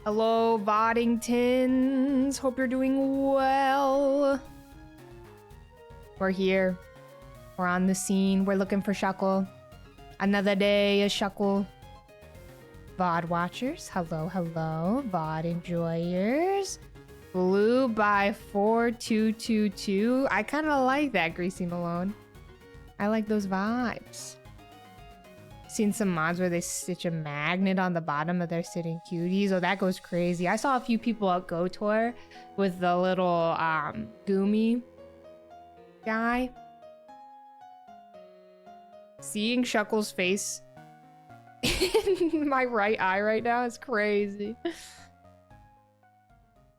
Hello, Voddingtons. Hope you're doing well. We're here. We're on the scene. We're looking for Shuckle. Another day of Shuckle. VOD watchers. Hello, hello. VOD enjoyers. Blue by 4222. I kind of like that, Greasy Malone. I like those vibes. Seen some mods where they stitch a magnet on the bottom of their sitting cuties. Oh, that goes crazy. I saw a few people at GoTour with the little Goomy guy. Seeing Shuckle's face in my right eye right now is crazy.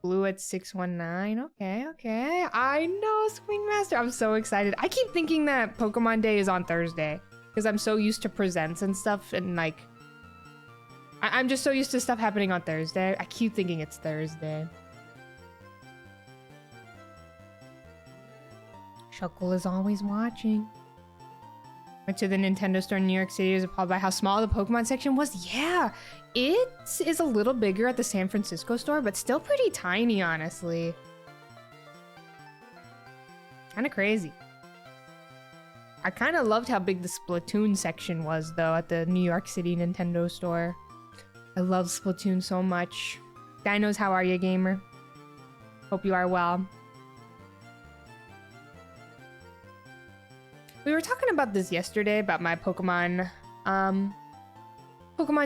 Blue at 619. Okay. I know, Swing Master. I'm so excited. I keep thinking that Pokemon Day is on Thursday because I'm so used to presents and stuff, and like I'm just so used to stuff happening on Thursday. I keep thinking it's Thursday. Shuckle is always watching. Went to the Nintendo store in New York City. Was appalled by how small the Pokemon section was. Yeah, it is a little bigger at the San Francisco store, but still pretty tiny, honestly. Kind of crazy. I kind of loved how big the Splatoon section was, though, at the New York City Nintendo store. I love Splatoon so much. Dinos, how are you, gamer? Hope you are well. We were talking about this yesterday, about my Pokemon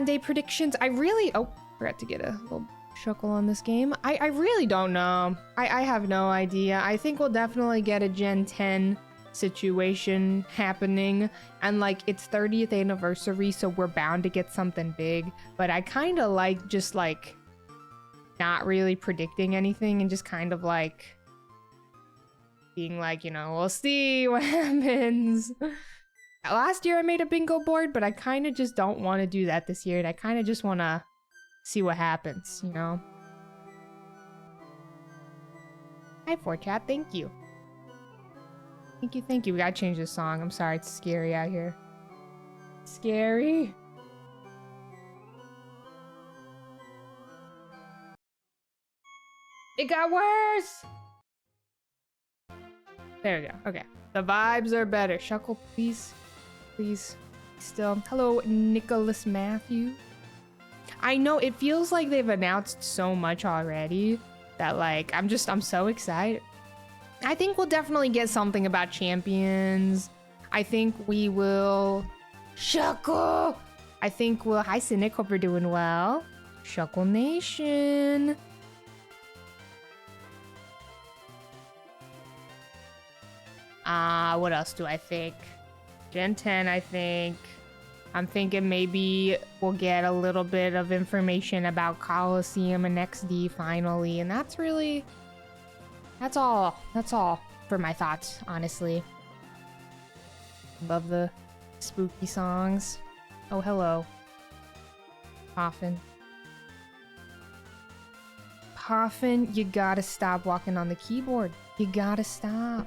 Day predictions. I really... Oh, forgot to get a little Shuckle on this game. I really don't know. I have no idea. I think we'll definitely get a Gen 10 situation happening. And, like, it's 30th anniversary, so we're bound to get something big. But I kind of like just, like, not really predicting anything and just kind of, like... being like, you know, we'll see what happens. Last year I made a bingo board, but I kind of just don't want to do that this year. And I kind of just want to see what happens, you know? Hi, 4chat. Thank you. Thank you. We gotta change this song. I'm sorry. It's scary out here. Scary. It got worse! There we go. Okay. The vibes are better. Shuckle, please. Please. Still. Hello, Nicholas Matthew. I know, it feels like they've announced so much already that, like, I'm so excited. I think we'll definitely get something about champions. I think we will... Shuckle! I think we'll... Hi, Cynic. Hope you're doing well. Shuckle Nation. What else do I think? Gen 10, I think. I'm thinking maybe we'll get a little bit of information about Coliseum and XD finally, and that's really... That's all for my thoughts, honestly. Love the spooky songs. Oh, hello. Poffin. Poffin, you gotta stop walking on the keyboard. You gotta stop.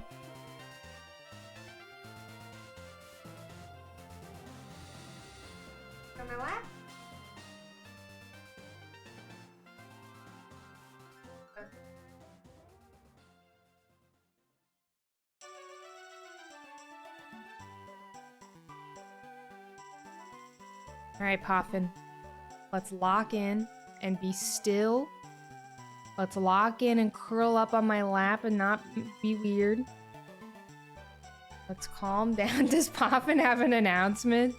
Alright, Poffin. Let's lock in and be still. Let's lock in and curl up on my lap and not be weird. Let's calm down. Does Poffin have an announcement?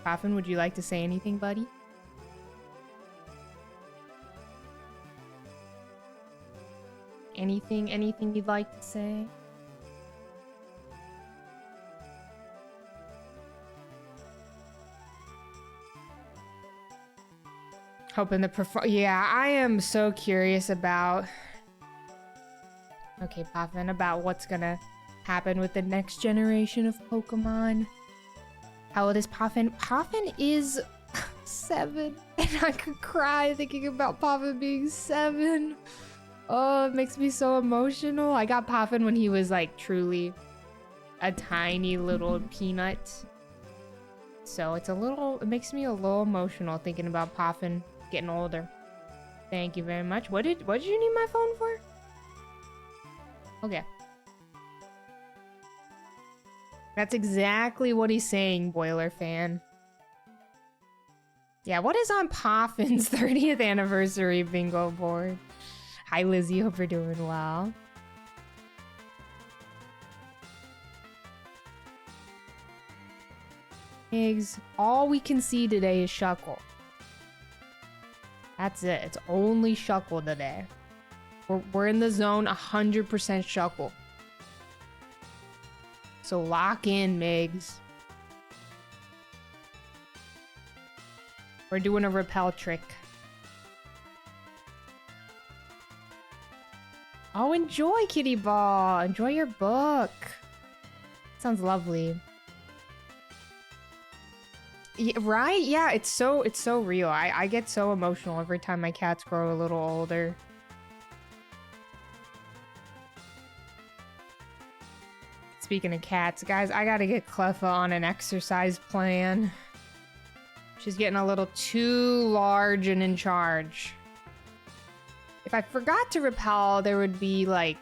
Poffin, would you like to say anything, buddy? Anything you'd like to say? Hoping the yeah, I am so curious about... Okay, Poffin, about what's gonna happen with the next generation of Pokemon. How old is Poffin? Poffin is 7. And I could cry thinking about Poffin being 7. Oh, it makes me so emotional. I got Poffin when he was like truly a tiny little peanut. So it's a little, it makes me a little emotional thinking about Poffin getting older. Thank you very much. What did you need my phone for? Okay. That's exactly what he's saying, Boiler fan. Yeah, what is on Poffin's 30th anniversary bingo board? Hi, Lizzie. Hope you're doing well. Pigs. All we can see today is Shuckle. That's it. It's only Shuckle today. We're in the zone 100% Shuckle. So lock in, Migs. We're doing a repel trick. Oh, enjoy, Kitty Ball. Enjoy your book. Sounds lovely. Yeah, right? Yeah, it's so real. I get so emotional every time my cats grow a little older. Speaking of cats, guys, I gotta get Cleffa on an exercise plan. She's getting a little too large and in charge. If I forgot to repel, there would be like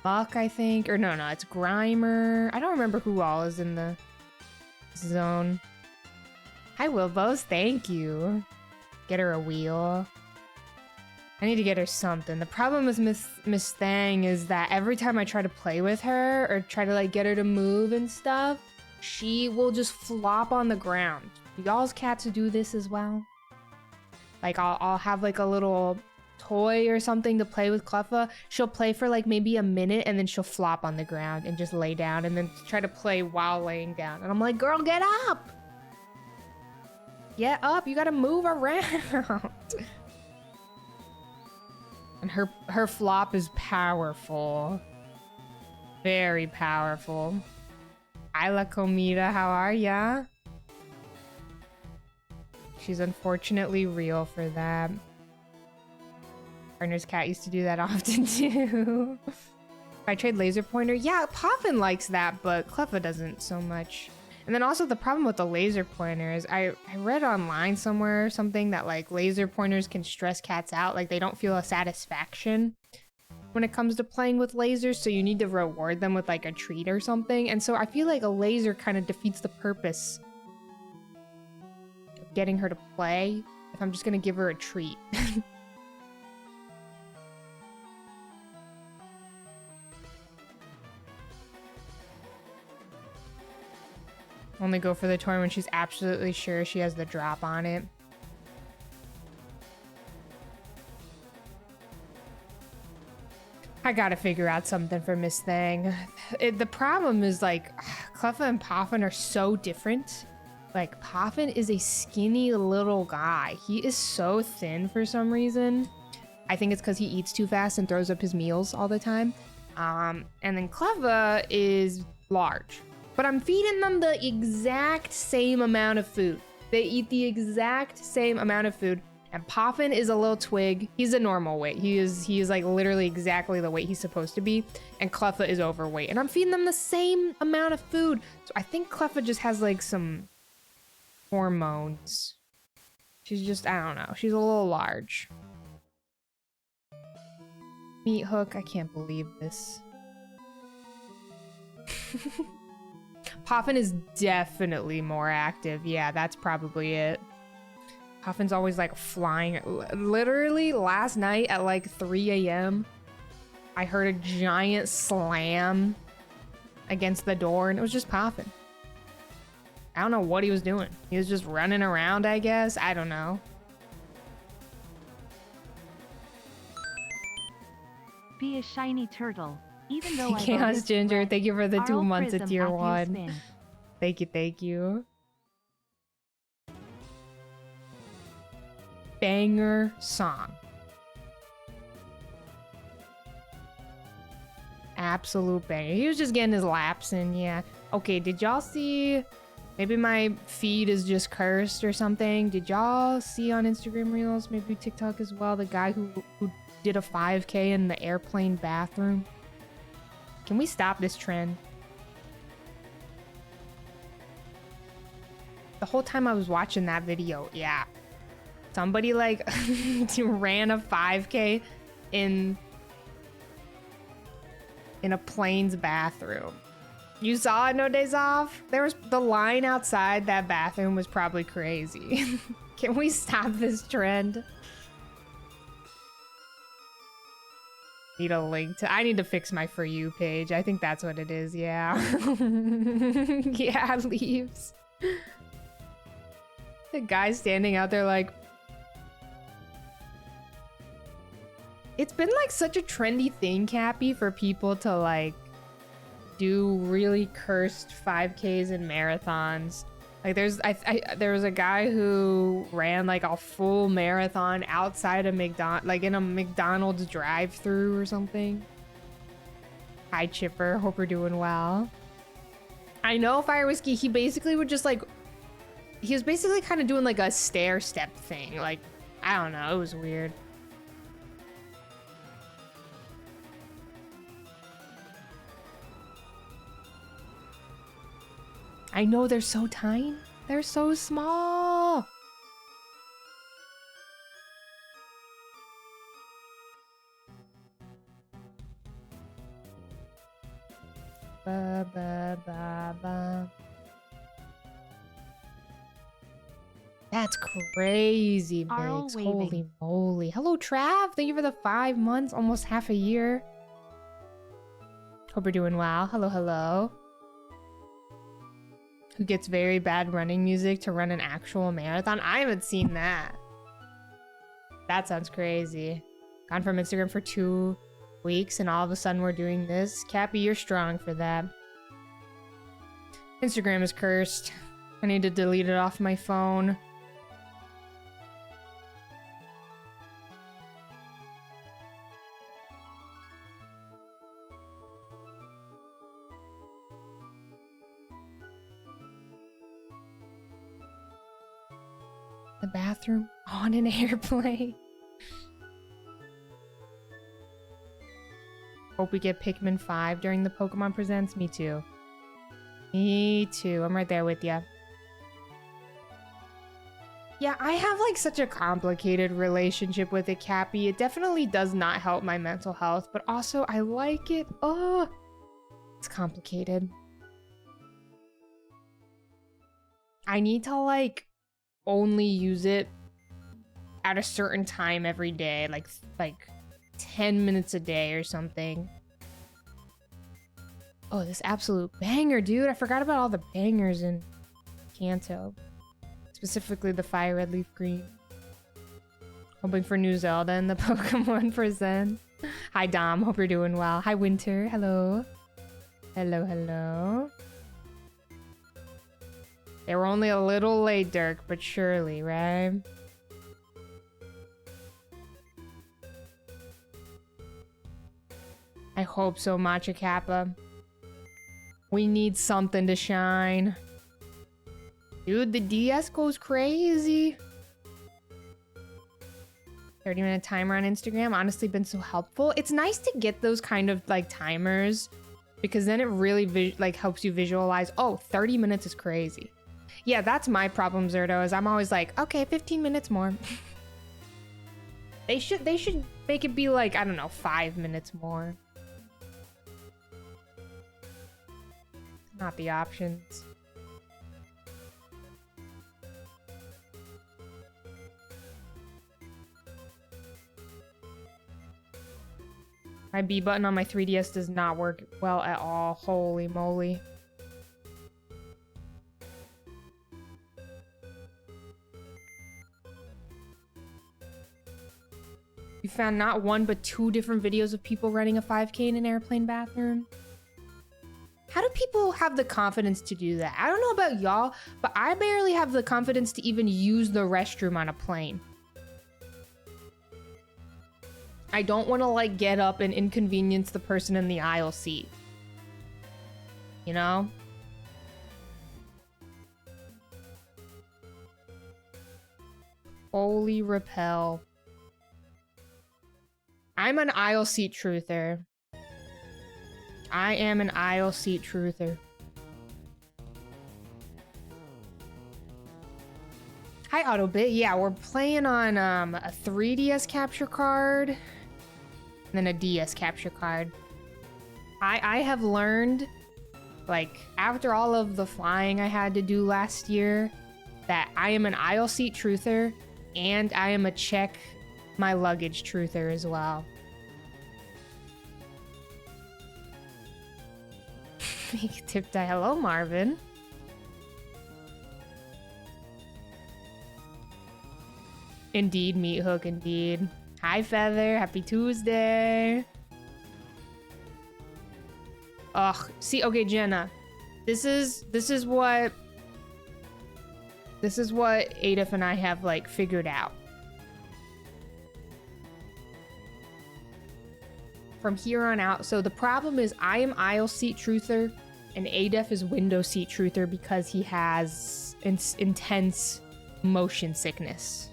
Buck, I think. Or no, it's Grimer. I don't remember who all is in the zone. Hi, Wilbos. Thank you. Get her a wheel. I need to get her something. The problem with Miss Thang is that every time I try to play with her or try to like get her to move and stuff, she will just flop on the ground. Do y'all's cats do this as well? Like I'll have like a little toy or something to play with Cleffa. She'll play for like maybe a minute and then she'll flop on the ground and just lay down and then try to play while laying down. And I'm like, girl, get up! Get up, you gotta move around. And her flop is powerful. Very powerful. Hi, La Comida, how are ya? She's unfortunately real for that. Partner's cat used to do that often too. If I trade laser pointer, yeah, Poffin likes that, but Cleffa doesn't so much. And then also the problem with the laser pointer is I read online somewhere something that like laser pointers can stress cats out. Like they don't feel a satisfaction when it comes to playing with lasers. So you need to reward them with like a treat or something. And so I feel like a laser kind of defeats the purpose of getting her to play if I'm just going to give her a treat. Only go for the toy when she's absolutely sure she has the drop on it. I gotta figure out something for Miss Thang. The problem is like, Cleffa and Poffin are so different. Like, Poffin is a skinny little guy. He is so thin for some reason. I think it's because he eats too fast and throws up his meals all the time. And then Cleffa is large. But I'm feeding them the exact same amount of food. They eat the exact same amount of food. And Poffin is a little twig. He's a normal weight. He is like literally exactly the weight he's supposed to be. And Cleffa is overweight. And I'm feeding them the same amount of food. So I think Cleffa just has like some hormones. She's just, I don't know. She's a little large. Meat Hook, I can't believe this. Poffin is definitely more active. Yeah, that's probably it. Poffin's always like flying. Literally last night at like 3 a.m. I heard a giant slam against the door and it was just Poffin. I don't know what he was doing. He was just running around, I guess. I don't know. Be a shiny turtle. Even though Chaos Ginger, thank you for the 2 months of tier 1. Thank you. Banger song. Absolute banger. He was just getting his laps in, yeah. Okay, did y'all see? Maybe my feed is just cursed or something. Did y'all see on Instagram Reels, maybe TikTok as well, the guy who did a 5K in the airplane bathroom? Can we stop this trend? the whole time I was watching that video, yeah. Somebody like ran a 5K in a plane's bathroom. You saw it, No Days Off? There was the line outside that bathroom was probably crazy. Can we stop this trend? Need a link to. I need to fix my For You page. I think that's what it is. Yeah. Yeah, leaves. The guy standing out there like. It's been like such a trendy thing, Cappy, for people to like do really cursed 5Ks and marathons. Like there was a guy who ran like a full marathon outside a like in a McDonald's drive-through or something. Hi Chipper, hope you're doing well. I know Fire Whiskey, he basically would just like, he was basically kind of doing like a stair step thing. Like, I don't know, it was weird. I know, they're so tiny. They're so small. Ba, ba, ba, ba. That's crazy, Biggs. Holy moly. Hello, Trav. Thank you for the 5 months, almost half a year. Hope you're doing well. Hello, hello. Who gets very bad running music to run an actual marathon? I haven't seen that. That sounds crazy. Gone from Instagram for 2 weeks and all of a sudden we're doing this. Cappy, you're strong for that. Instagram is cursed. I need to delete it off my phone. The bathroom on an airplane. Hope we get Pikmin 5 during the Pokemon Presents. Me too. Me too. I'm right there with ya. Yeah, I have like such a complicated relationship with it, Cappy. It definitely does not help my mental health, but also I like it. Oh, it's complicated. I need to like only use it at a certain time every day, like 10 minutes a day or something. Oh, this absolute banger, dude. I forgot about all the bangers in Kanto. Specifically the Fire Red Leaf Green. Hoping for new Zelda and the Pokemon Present. Hi, Dom. Hope you're doing well. Hi, Winter. Hello. Hello, hello. They were only a little late, Dirk, but surely, right? I hope so, Matcha Kappa. We need something to shine. Dude, the DS goes crazy. 30-minute timer on Instagram. Honestly, been so helpful. It's nice to get those kind of like timers because then it really helps you visualize. Oh, 30 minutes is crazy. Yeah, that's my problem, Zerto, is I'm always like, okay, 15 minutes more. They should make it be like, I don't know, 5 minutes more. Not the options. My B button on my 3DS does not work well at all. Holy moly. You found not one but 2 different videos of people running a 5K in an airplane bathroom? How do people have the confidence to do that? I don't know about y'all, but I barely have the confidence to even use the restroom on a plane. I don't want to like get up and inconvenience the person in the aisle seat. You know? Holy repel. I'm an aisle seat truther. I am an aisle seat truther. Hi, Autobit. Yeah, we're playing on a 3DS capture card and then a DS capture card. I have learned, like, after all of the flying I had to do last year, that I am an aisle seat truther and I am a check my luggage truther as well. Tip die. Hello, Marvin. Indeed, Meat Hook, indeed. Hi, Feather. Happy Tuesday. Ugh. See, okay, Jenna. This is what Adif and I have, like, figured out. From here on out. So the problem is I am aisle seat truther and Adef is window seat truther because he has intense motion sickness.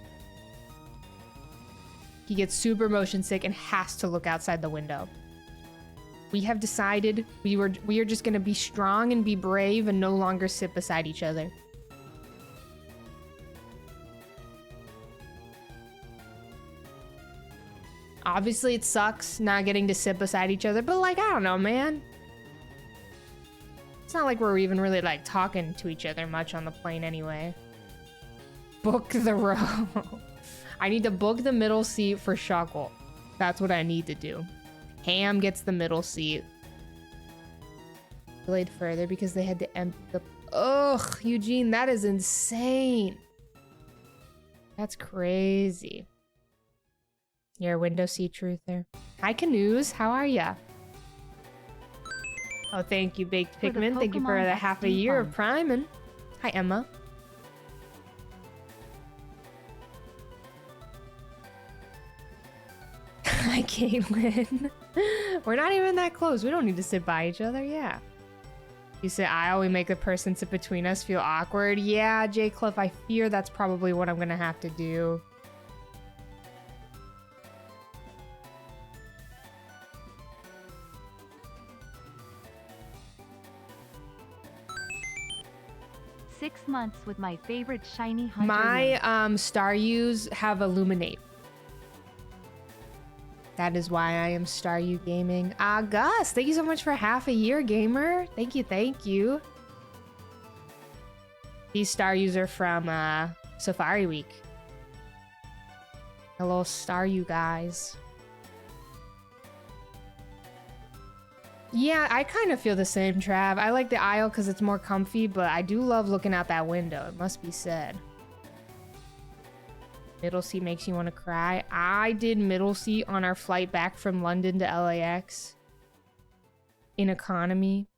He gets super motion sick and has to look outside the window. We have decided we are just gonna be strong and be brave and no longer sit beside each other. Obviously, it sucks not getting to sit beside each other, but, like, I don't know, man. It's not like we're even really, like, talking to each other much on the plane anyway. Book the row. I need to book the middle seat for Shuckle. That's what I need to do. Ham gets the middle seat. Delayed further because they had to empty the... Ugh, Eugene, that is insane. That's crazy. You're a window seat truther. Hi, Canoes. How are ya? Oh, thank you, Baked Pigman. Thank you for the half a year of priming. Hi, Emma. Hi, Caitlin. We're not even that close. We don't need to sit by each other. Yeah. You say aisle, we make the person sit between us feel awkward. Yeah, J. Cliff, I fear that's probably what I'm gonna have to do. Six months with my favorite shiny hunter. My Staryus have Illuminate. That is why I am Staryu Gaming. Gus, thank you so much for half a year, gamer. Thank you, thank you. These Staryus are from Safari Week. Hello, Staryu guys. Yeah, I kind of feel the same, Trav. I like the aisle because it's more comfy, but I do love looking out that window. It must be said. Middle seat makes you want to cry. I did middle seat on our flight back from London to LAX. In economy.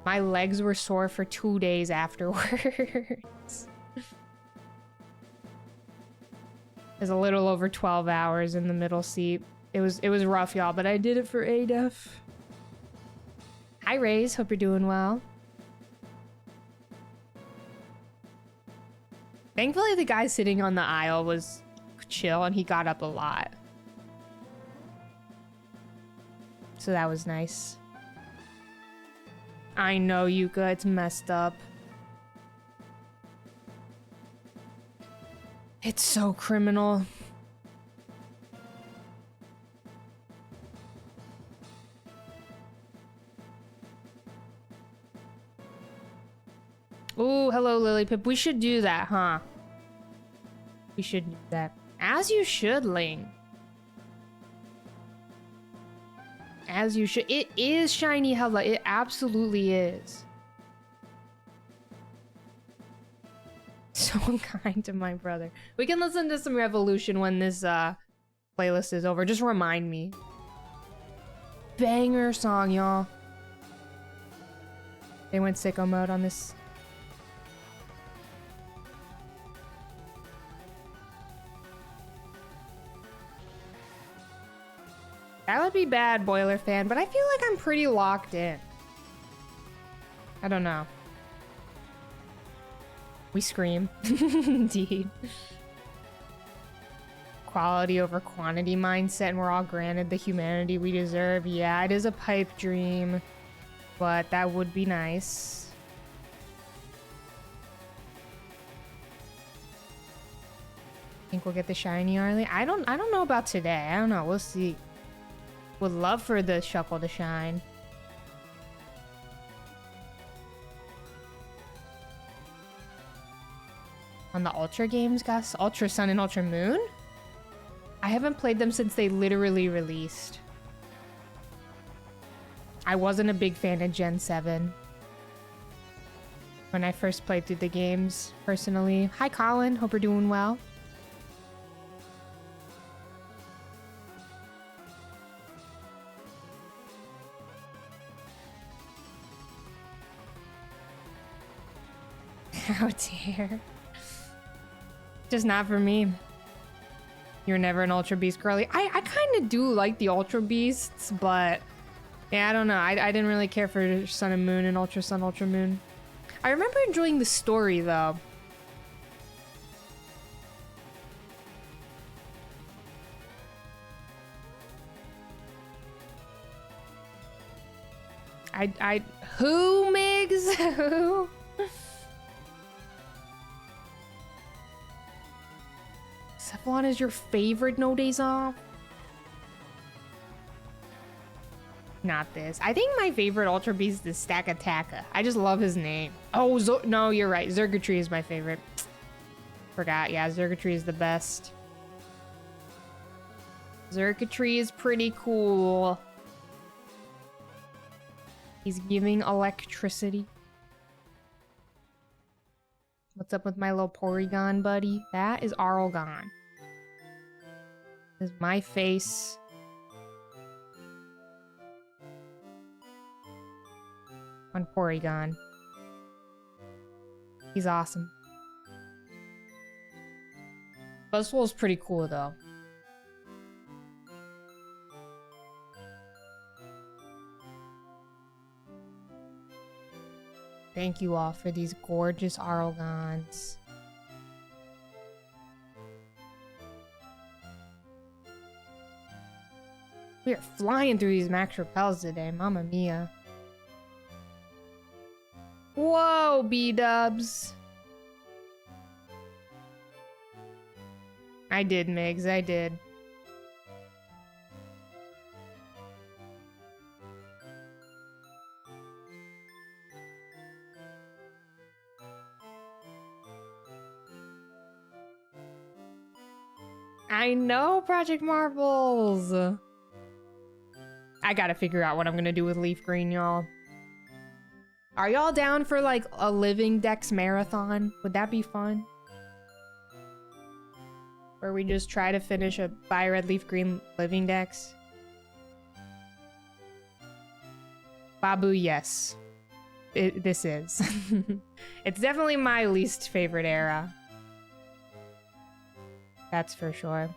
My legs were sore for 2 days afterwards. It was a little over 12 hours in the middle seat. It was rough, y'all, but I did it for ADEF. Hi, Raze. Hope you're doing well. Thankfully, the guy sitting on the aisle was chill and he got up a lot. So that was nice. I know, Yuka. It's messed up. It's so criminal. Ooh, hello, Lilypip. We should do that, huh? We should do that. As you should, Ling. As you should. It is shiny hella. It absolutely is. So unkind to my brother. We can listen to some Revolution when this playlist is over. Just remind me. Banger song, y'all. They went sicko mode on this. That would be bad, Boiler fan, but I feel like I'm pretty locked in. I don't know. We scream. Indeed. Quality over quantity mindset, and we're all granted the humanity we deserve. Yeah, it is a pipe dream, but that would be nice. think we'll get the shiny early? I don't know about today. I don't know. We'll see. Would love for the Shuckle to shine. On the Ultra games, Gus? Ultra Sun and Ultra Moon? I haven't played them since they literally released. I wasn't a big fan of Gen 7 when I first played through the games, personally. Hi, Colin. Hope you're doing well. How dare. Just not for me. You're never an Ultra Beast girly. I kind of do like the Ultra Beasts, but yeah, I don't know. I didn't really care for Sun and Moon and Ultra Sun, Ultra Moon. I remember enjoying the story, though. Who, Migs? Who? Cephalon is your favorite No Days Off? Not this. I think my favorite Ultra Beast is Stakataka. I just love his name. Oh, no, you're right. Zergatry is my favorite. Forgot. Yeah, Zergatry is the best. Zergatry is pretty cool. He's giving electricity. What's up with my little Porygon buddy? That is Arlgon. This is my face. On Porygon. He's awesome. Buzzwole's pretty cool, though. Thank you all for these gorgeous Arlgons. We are flying through these Max Repels today, mamma mia. Whoa, B-dubs. I did, Migs, I did. I know, Project Marbles! I gotta figure out what I'm gonna do with Leaf Green, y'all. Are y'all down for, like, a Living Dex marathon? Would that be fun? Where we just try to finish a Fire Red Leaf Green Living Dex? Babu, yes. This is. It's definitely my least favorite era. That's for sure.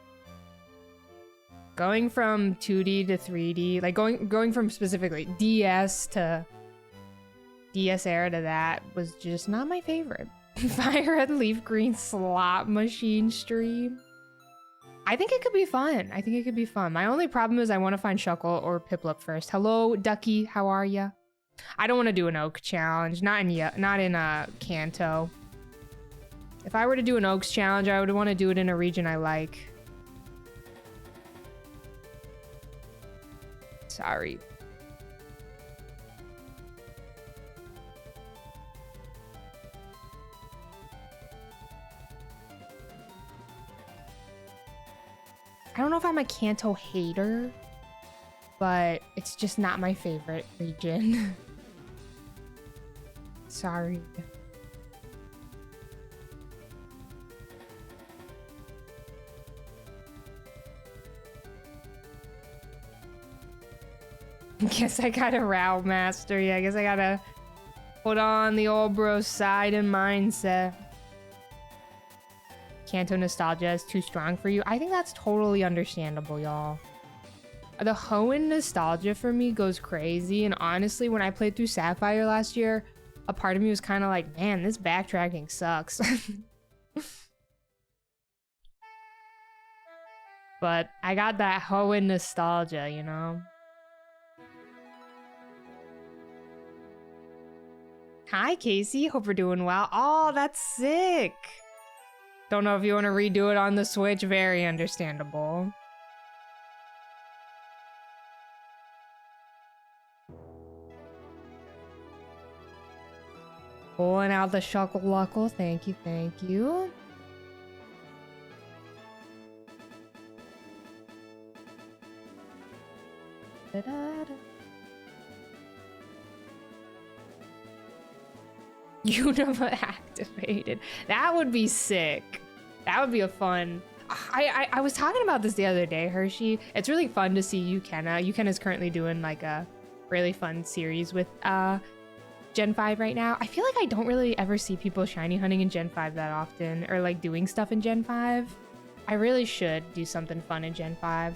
Going from 2D to 3D, like going from specifically DS to DS era to that was just not my favorite. Fire Red Leaf Green slot machine stream. I think it could be fun. I think it could be fun. My only problem is I want to find Shuckle or Piplup first. Hello, Ducky. How are ya? I don't want to do an Oak challenge. Not in Kanto. If I were to do an Oaks challenge, I would want to do it in a region I like. Sorry. I don't know if I'm a Kanto hater, but it's just not my favorite region. Sorry. Guess I gotta Row Master. Yeah, I guess I gotta put on the old bro side and mindset. Kanto nostalgia is too strong for you. I think that's totally understandable, y'all. The Hoenn nostalgia for me goes crazy, and honestly, when I played through Sapphire last year, a part of me was kind of like, man, this backtracking sucks. But I got that Hoenn nostalgia, you know? Hi, Casey. Hope you're doing well. Oh, that's sick. Don't know if you want to redo it on the Switch. Very understandable. Pulling out the Shuckle. Thank you, thank you. Da-da-da. Unova activated. That would be sick. That would be a fun. I was talking about this the other day, Hershey. It's really fun to see Yukenna. Yukenna's currently doing like a really fun series with Gen 5 right now. I feel like I don't really ever see people shiny hunting in Gen 5 that often, or like doing stuff in Gen 5. I really should do something fun in Gen 5.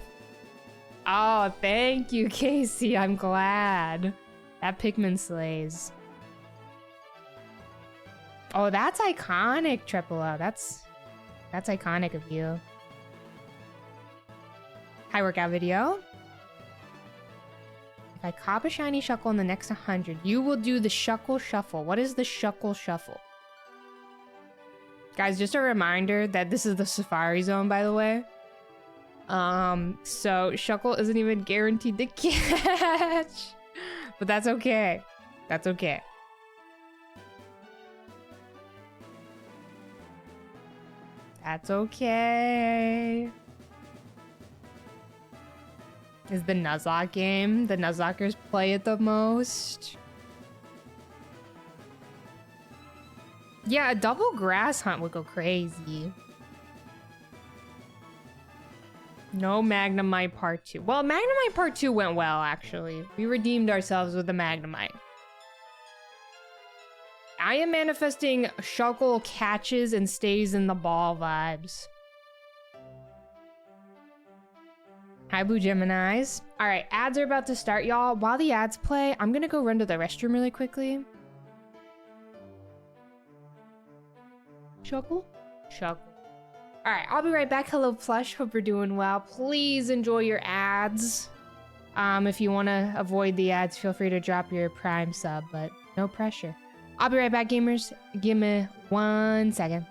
Oh, thank you, Casey. I'm glad. That Pikmin slays. Oh, that's iconic, Tripolo. That's iconic of you. Hi, workout video. If I cop a shiny Shuckle in the next 100, you will do the Shuckle Shuffle. What is the Shuckle Shuffle? Guys, just a reminder that this is the Safari Zone, by the way. So Shuckle isn't even guaranteed to catch. But that's okay. That's okay. That's okay. Is the Nuzlocke game. The Nuzlockers play it the most. Yeah, a double grass hunt would go crazy. No Magnemite Part 2. Well, Magnemite Part 2 went well, actually. We redeemed ourselves with the Magnemite. I am manifesting Shuckle catches and stays in the ball vibes. Hi, Blue Geminis. All right, ads are about to start, y'all. While the ads play, I'm gonna go run to the restroom really quickly. Shuckle? Shuckle. All right, I'll be right back. Hello, Plush. Hope you're doing well. Please enjoy your ads. If you want to avoid the ads, feel free to drop your Prime sub, but no pressure. I'll be right back, gamers. Give me 1 second.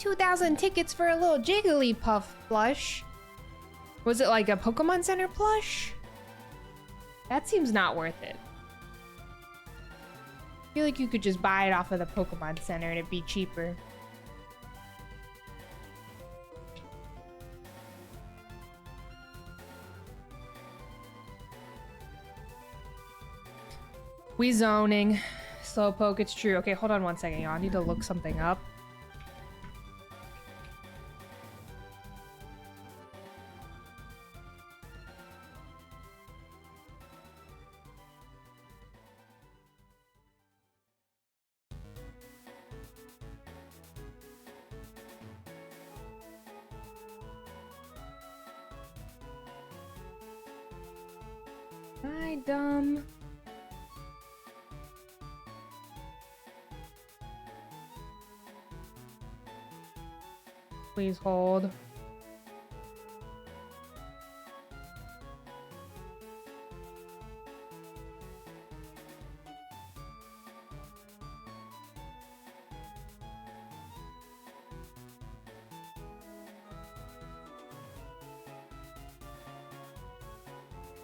$2,000 tickets for a little Jigglypuff plush. Was it like a Pokemon Center plush? That seems not worth it. I feel like you could just buy it off of the Pokemon Center and it'd be cheaper. We zoning. Slowpoke, it's true. Okay, hold on one second, y'all. I need to look something up. Hi, dumb. Please hold.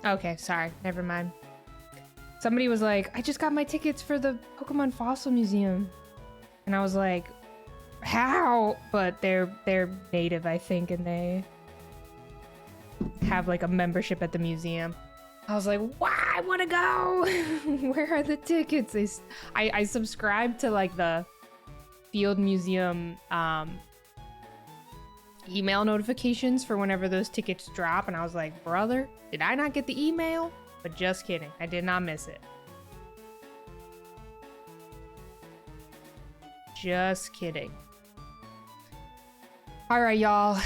Okay, sorry. Never mind. Somebody was like, I just got my tickets for the Pokemon Fossil Museum. And I was like, how? But they're native, I think, and they have like a membership at the museum. I was like, wow, I want to go. Where are the tickets? I subscribed to like the Field Museum email notifications for whenever those tickets drop, and I was like, brother, did I not get the email? But just kidding, I did not miss it. Just kidding. All right, y'all.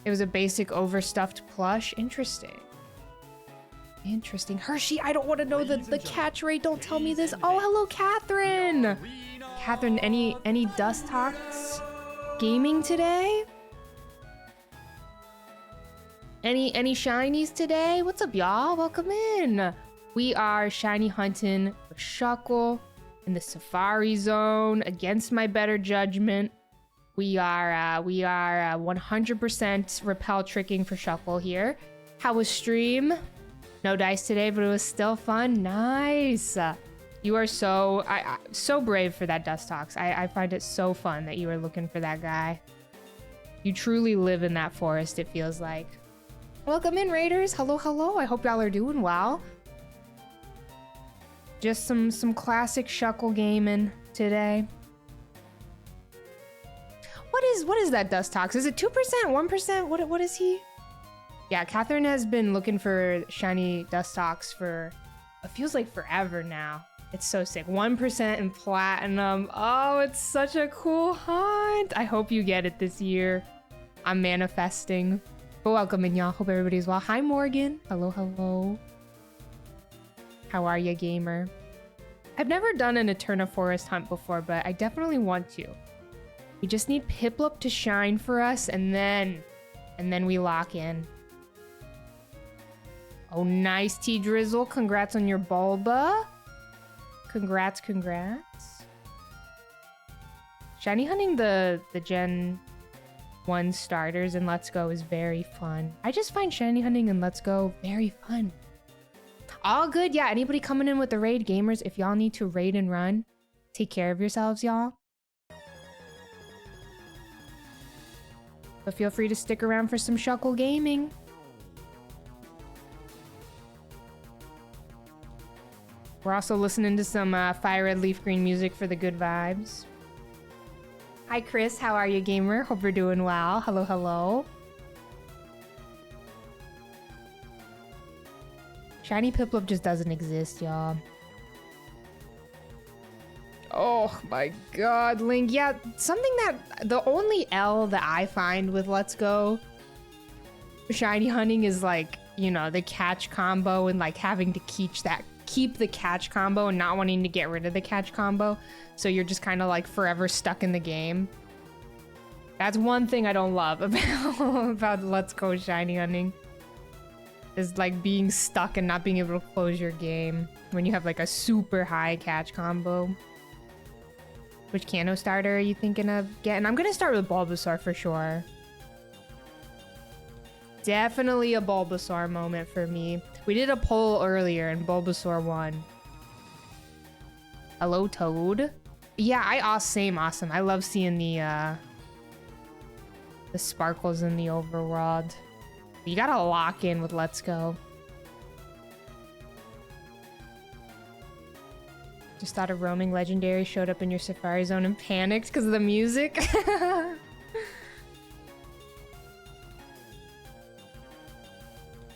It was a basic overstuffed plush. Interesting. Interesting. Hershey, I don't want to know the catch rate. Don't tell me this. Oh, hello, Catherine. Catherine, any Dust Talks gaming today? Any shinies today? What's up, y'all? Welcome in. We are shiny hunting for Shuckle in the Safari Zone against my better judgment. We are 100% repel tricking for Shuckle here. How was stream? No dice today, but it was still fun. Nice. You are so brave for that Dust Talks. I find it so fun that you were looking for that guy. You truly live in that forest, it feels like. Welcome in, Raiders. Hello, hello. I hope y'all are doing well. Just some classic Shuckle gaming today. What is that Dust Talks? Is it 2%, 1%? What is he? Yeah, Catherine has been looking for shiny Dust Talks for it feels like forever now. It's so sick. 1% in platinum. Oh, it's such a cool hunt. I hope you get it this year. I'm manifesting. But welcome in, y'all. Hope everybody's well. Hi, Morgan. Hello, hello. How are ya, gamer? I've never done an Eterna Forest hunt before, but I definitely want to. We just need Piplup to shine for us, and then we lock in. Oh, nice, T-Drizzle. Congrats on your Bulba. Congrats. Shiny hunting the Gen 1 starters in Let's Go is very fun. I just find shiny hunting in Let's Go very fun. All good. Yeah, anybody coming in with the raid gamers, if y'all need to raid and run, take care of yourselves, y'all. But feel free to stick around for some Shuckle gaming. We're also listening to some Fire Red Leaf Green music for the good vibes. Hi, Chris. How are you, gamer? Hope you're doing well. Hello, hello. Shiny Piplup just doesn't exist, y'all. Oh my god, Link. Yeah, something that... The only L that I find with Let's Go shiny hunting is like, you know, the catch combo and like having to keep the catch combo and not wanting to get rid of the catch combo. So you're just kind of like forever stuck in the game. That's one thing I don't love about Let's Go shiny hunting. Is like being stuck and not being able to close your game when you have like a super high catch combo. Which Kanto starter are you thinking of getting? I'm gonna start with Bulbasaur for sure. Definitely a Bulbasaur moment for me. We did a poll earlier and Bulbasaur won. Hello, Toad. Yeah, same awesome. I love seeing the sparkles in the overworld. You gotta lock in with Let's Go. Just thought a roaming legendary showed up in your Safari Zone and panicked because of the music.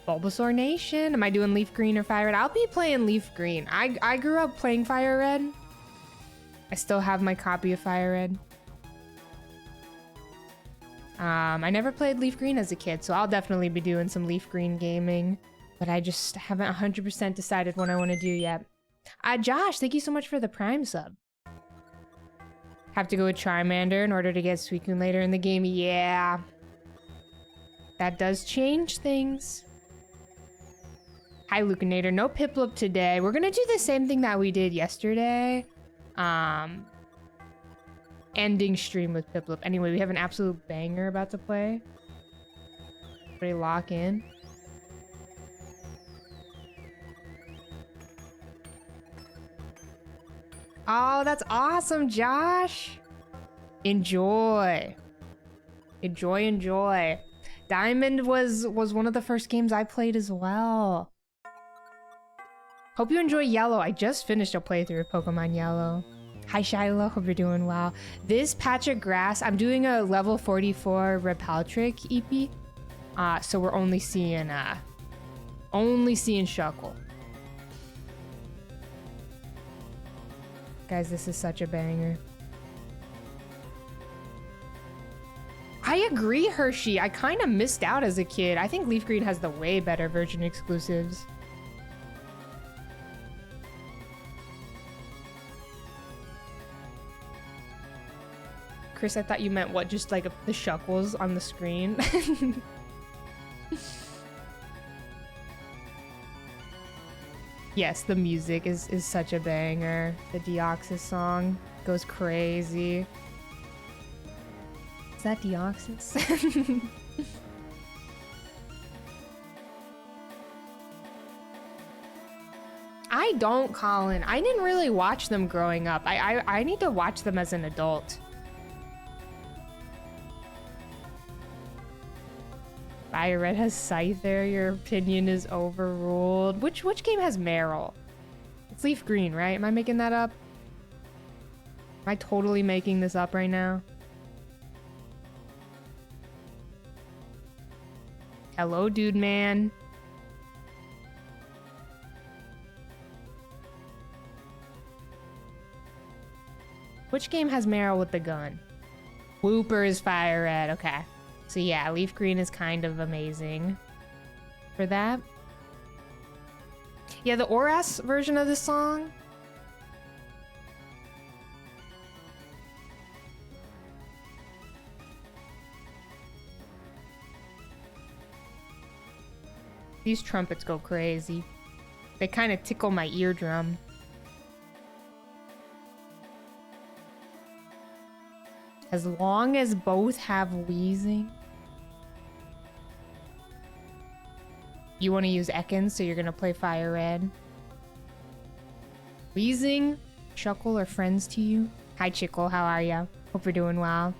Bulbasaur Nation. Am I doing Leaf Green or Fire Red? I'll be playing Leaf Green. I grew up playing Fire Red. I still have my copy of Fire Red. I never played Leaf Green as a kid, so I'll definitely be doing some Leaf Green gaming. But I just haven't 100% decided what I want to do yet. Josh, thank you so much for the Prime sub. Have to go with Charmander in order to get Suicune later in the game. Yeah. That does change things. Hi, Lucanator. No Piplup today. We're gonna do the same thing that we did yesterday. Ending stream with Piplup. Anyway, we have an absolute banger about to play. Everybody lock in. Oh, that's awesome, Josh. Enjoy. Enjoy, enjoy. Diamond was one of the first games I played as well. Hope you enjoy Yellow. I just finished a playthrough of Pokemon Yellow. Hi Shiloh, hope you're doing well. This patch of grass, I'm doing a level 44 Repeltric EP. So we're only seeing Shuckle. Guys, this is such a banger. I agree, Hershey. I kind of missed out as a kid. I think Leaf Green has the way better version exclusives. Chris, I thought you meant what? Just like the Shuckles on the screen? Yes, the music is such a banger. The Deoxys song goes crazy. Is that Deoxys? I don't, Colin. I didn't really watch them growing up. I need to watch them as an adult. Fire Red has Scyther. Your opinion is overruled. Which game has Meryl? It's Leaf Green, right? Am I making that up? Am I totally making this up right now? Hello, dude man. Which game has Meryl with the gun? Whooper is Fire Red. Okay. So yeah, Leaf Green is kind of amazing for that. Yeah, the Oras version of the song. These trumpets go crazy. They kind of tickle my eardrum. As long as both have wheezing. You want to use Ekans, so you're going to play Fire Red. Wheezing, Shuckle are friends to you. Hi, Chickle. How are ya? Hope you're doing well.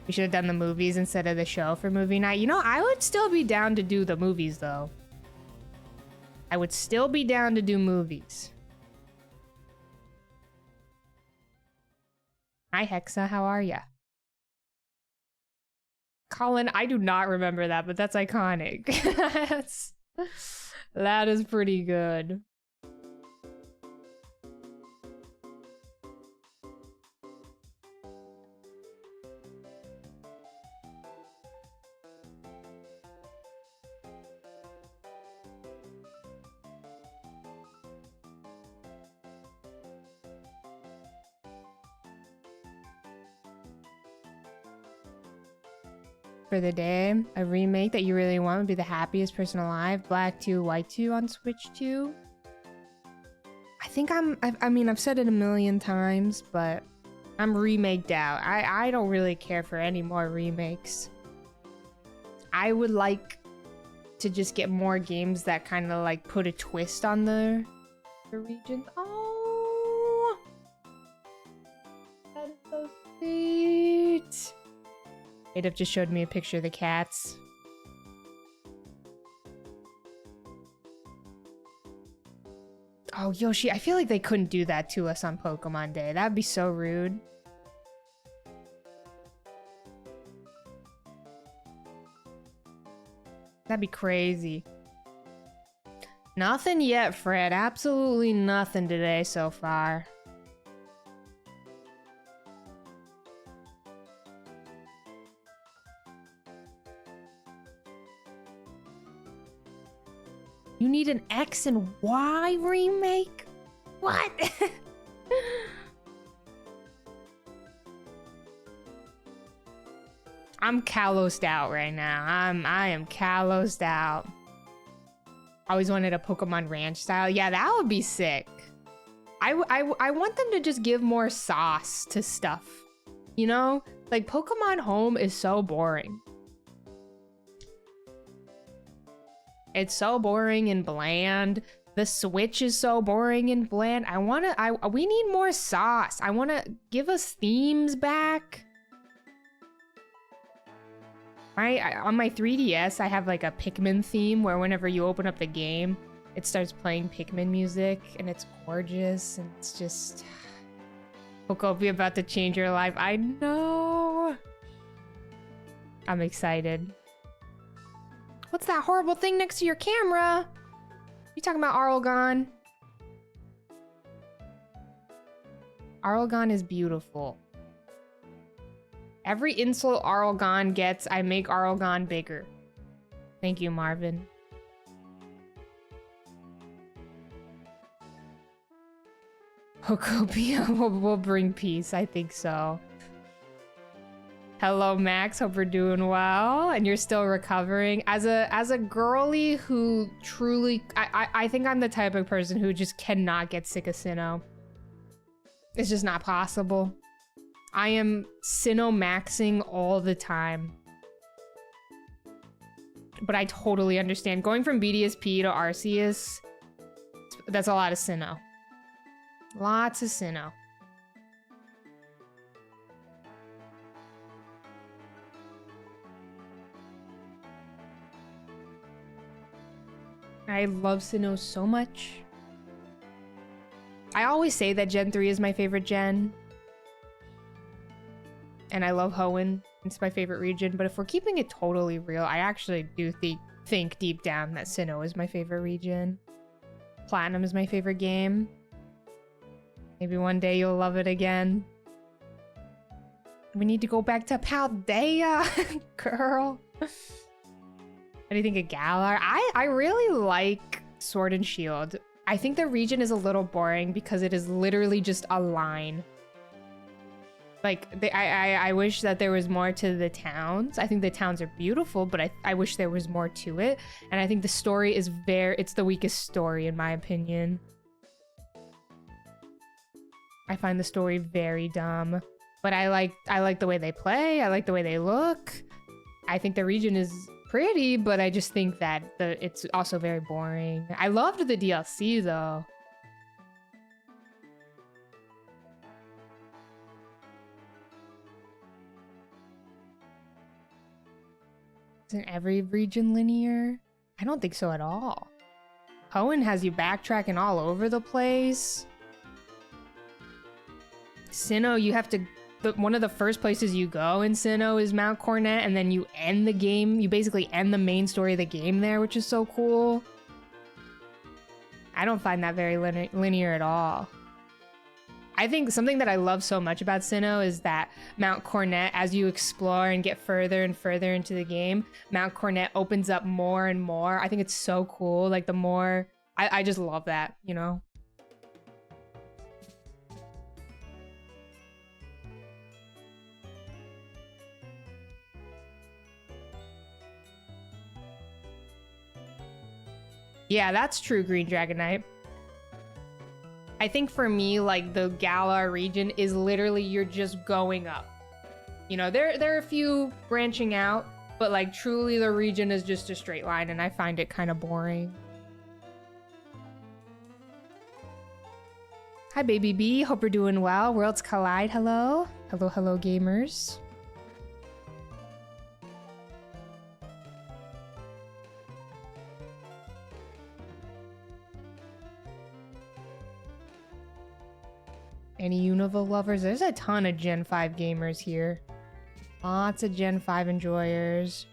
We should have done the movies instead of the show for movie night. You know, I would still be down to do the movies, though. I would still be down to do movies. Hi, Hexa. How are ya? Colin, I do not remember that, but that's iconic. That is pretty good. For the day, a remake that you really want would be The Happiest Person Alive, Black 2, White 2 on Switch 2. I think I mean, I've said it a million times, but I'm remaked out. I don't really care for any more remakes. I would like to just get more games that kind of like put a twist on the region. Oh, that is so sweet. Adolf just showed me a picture of the cats. Oh, Yoshi, I feel like they couldn't do that to us on Pokemon Day. That'd be so rude. That'd be crazy. Nothing yet, Fred. Absolutely nothing today so far. You need an X and Y remake? What? I'm calloused out right now. I am calloused out. Always wanted a Pokemon Ranch style. Yeah, that would be sick. I want them to just give more sauce to stuff. You know? Like, Pokemon Home is so boring. It's so boring and bland. The Switch is so boring and bland. We need more sauce. I wanna give us themes back. On my 3DS, I have like a Pikmin theme where whenever you open up the game, it starts playing Pikmin music and it's gorgeous and it's just... Pokopia about to change your life. I know. I'm excited. What's that horrible thing next to your camera? You talking about Arlgon? Arlgon is beautiful. Every insult Arlgon gets, I make Arlgon bigger. Thank you, Marvin. Pokopia will bring peace. I think so. Hello, Max. Hope you're doing well and you're still recovering. As a girly who truly, I think I'm the type of person who just cannot get sick of Sinnoh. It's just not possible. I am Sinnoh maxing all the time. But I totally understand. Going from BDSP to Arceus, that's a lot of Sinnoh. Lots of Sinnoh. I love Sinnoh so much. I always say that Gen 3 is my favorite gen. And I love Hoenn. It's my favorite region. But if we're keeping it totally real, I actually do think deep down that Sinnoh is my favorite region. Platinum is my favorite game. Maybe one day you'll love it again. We need to go back to Paldea, girl. What do you think of Galar? I really like Sword and Shield. I think the region is a little boring because it is literally just a line. Like, I wish that there was more to the towns. I think the towns are beautiful, but I wish there was more to it. And I think the story is it's the weakest story in my opinion. I find the story very dumb. But I like the way they play. I like the way they look. I think the region is pretty, but I just think that it's also very boring. I loved the DLC though. Isn't every region linear? I don't think so at all. Hoenn has you backtracking all over the place. Sinnoh, you have to... one of the first places you go in Sinnoh is Mount Cornet, and then you end the game. You basically end the main story of the game there, which is so cool. I don't find that very linear at all. I think something that I love so much about Sinnoh is that Mount Cornet, as you explore and get further and further into the game, Mount Cornet opens up more and more. I think it's so cool. Like, the more... I just love that, you know? Yeah, that's true, Green Dragonite. I think for me, like, the Galar region is literally you're just going up. You know, there are a few branching out, but like truly the region is just a straight line, and I find it kind of boring. Hi, Baby B. Hope you're doing well. Worlds Collide, hello. Hello, hello, gamers. Any Unova lovers? There's a ton of Gen 5 gamers here. Lots of Gen 5 enjoyers.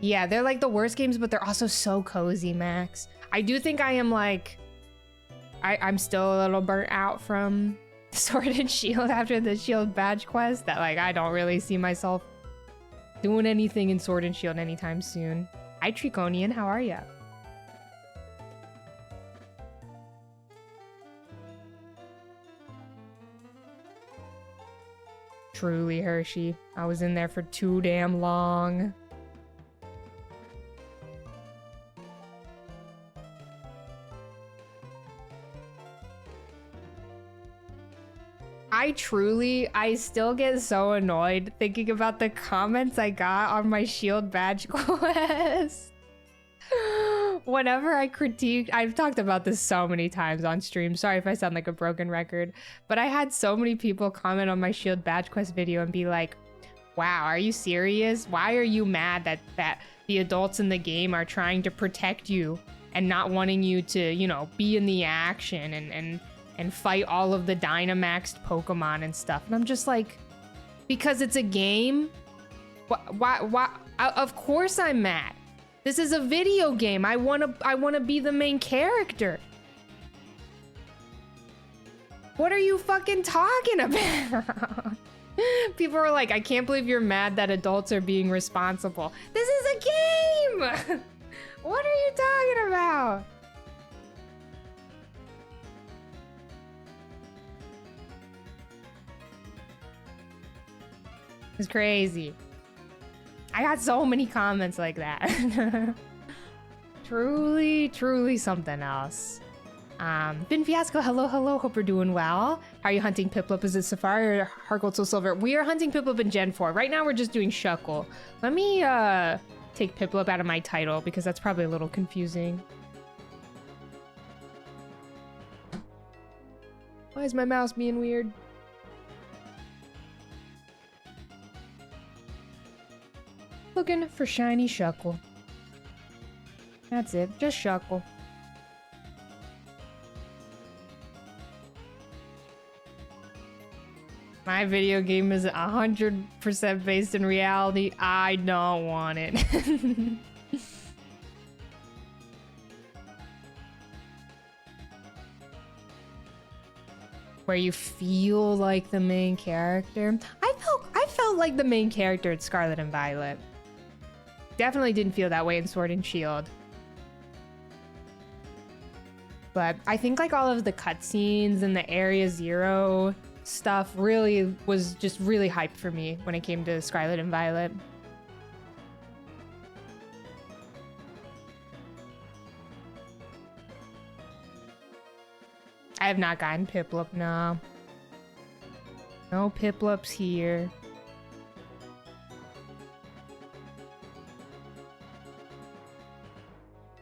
Yeah, they're like the worst games, but they're also so cozy, Max. I do think I am like... I'm still a little burnt out from Sword and Shield after the Shield badge quest. That like, I don't really see myself doing anything in Sword and Shield anytime soon. Hi, Triconian, how are ya? Truly, Hershey. I was in there for too damn long. I still get so annoyed thinking about the comments I got on my Shield badge quest. Whenever I critique, I've talked about this so many times on stream. Sorry if I sound like a broken record, but I had so many people comment on my Shield badge quest video and be like, wow, are you serious? Why are you mad that the adults in the game are trying to protect you and not wanting you to, you know, be in the action and fight all of the Dynamaxed Pokemon and stuff? And I'm just like, because it's a game? Why? Of course I'm mad. This is a video game. I wanna be the main character. What are you fucking talking about? People are like, I can't believe you're mad that adults are being responsible. This is a game! What are you talking about? It's crazy. I got so many comments like that. Truly something else. Bin Fiasco, hello, hope you're doing well. How are you hunting Piplup? Is it Safari or Heart Soul Silver? We are hunting Piplup in Gen 4. Right now we're just doing Shuckle. Let me take Piplup out of my title because that's probably a little confusing. Why is my mouse being weird? Looking for shiny Shuckle. That's it, just Shuckle. My video game is 100% based in reality. I don't want it. Where you feel like the main character. I felt like the main character in Scarlet and Violet. Definitely didn't feel that way in Sword and Shield. But I think like all of the cutscenes and the Area Zero stuff really was just really hyped for me when it came to Scarlet and Violet. I have not gotten Piplup, no. No Piplups here.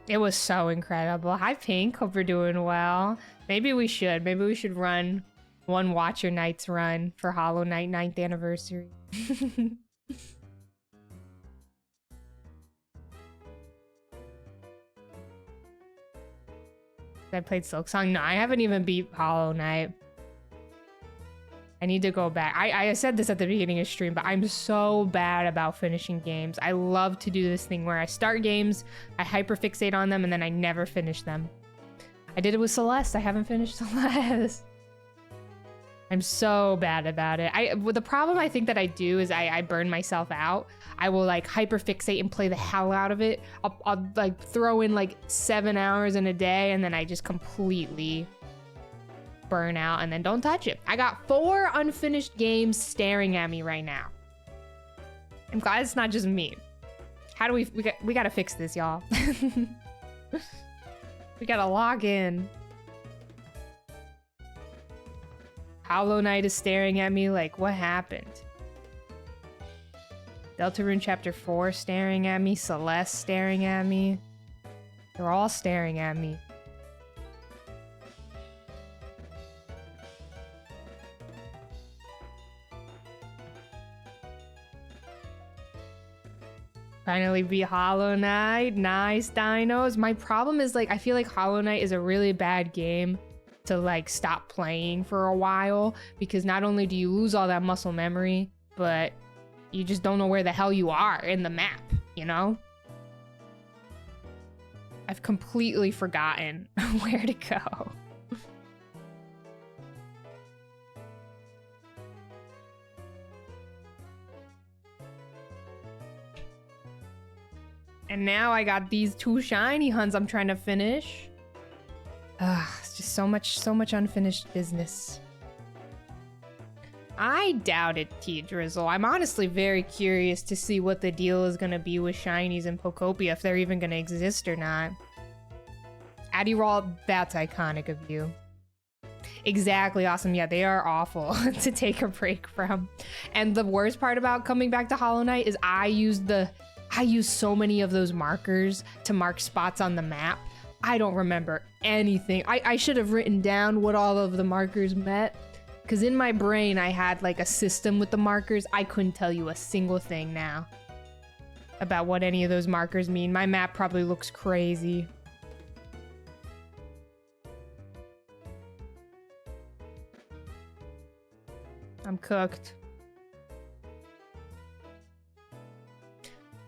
It was so incredible. Hi, Pink. Hope you're doing well. Maybe we should run one Watcher Nights run for Hollow Knight 9th anniversary. I played Silk Song. No, I haven't even beat Hollow Knight. I need to go back. I said this at the beginning of stream, but I'm so bad about finishing games. I love to do this thing where I start games, I hyperfixate on them, and then I never finish them. I did it with Celeste. I haven't finished Celeste. I'm so bad about it. The problem I think that I do is I burn myself out. I will like hyperfixate and play the hell out of it. I'll like throw in like 7 hours in a day, and then I just completely burn out and then don't touch it. I got 4 unfinished games staring at me right now. I'm glad it's not just me. How do we gotta fix this, y'all. We gotta log in. Hollow Knight is staring at me like, what happened? Deltarune Chapter 4 staring at me. Celeste staring at me. They're all staring at me. Finally beat Hollow Knight. Nice, dinos. My problem is like, I feel like Hollow Knight is a really bad game to like stop playing for a while, because not only do you lose all that muscle memory, but you just don't know where the hell you are in the map, you know? I've completely forgotten where to go. And now I got these 2 shiny hunts I'm trying to finish. It's just so much unfinished business. I doubt it, T-Drizzle. I'm honestly very curious to see what the deal is gonna be with shinies and Pokopia, if they're even gonna exist or not. Adderall, that's iconic of you. Exactly, awesome. Yeah, they are awful to take a break from. And the worst part about coming back to Hollow Knight is I use so many of those markers to mark spots on the map. I don't remember anything. I should have written down what all of the markers meant, because in my brain I had like a system with the markers. I couldn't tell you a single thing now about what any of those markers mean. My map probably looks crazy. I'm cooked.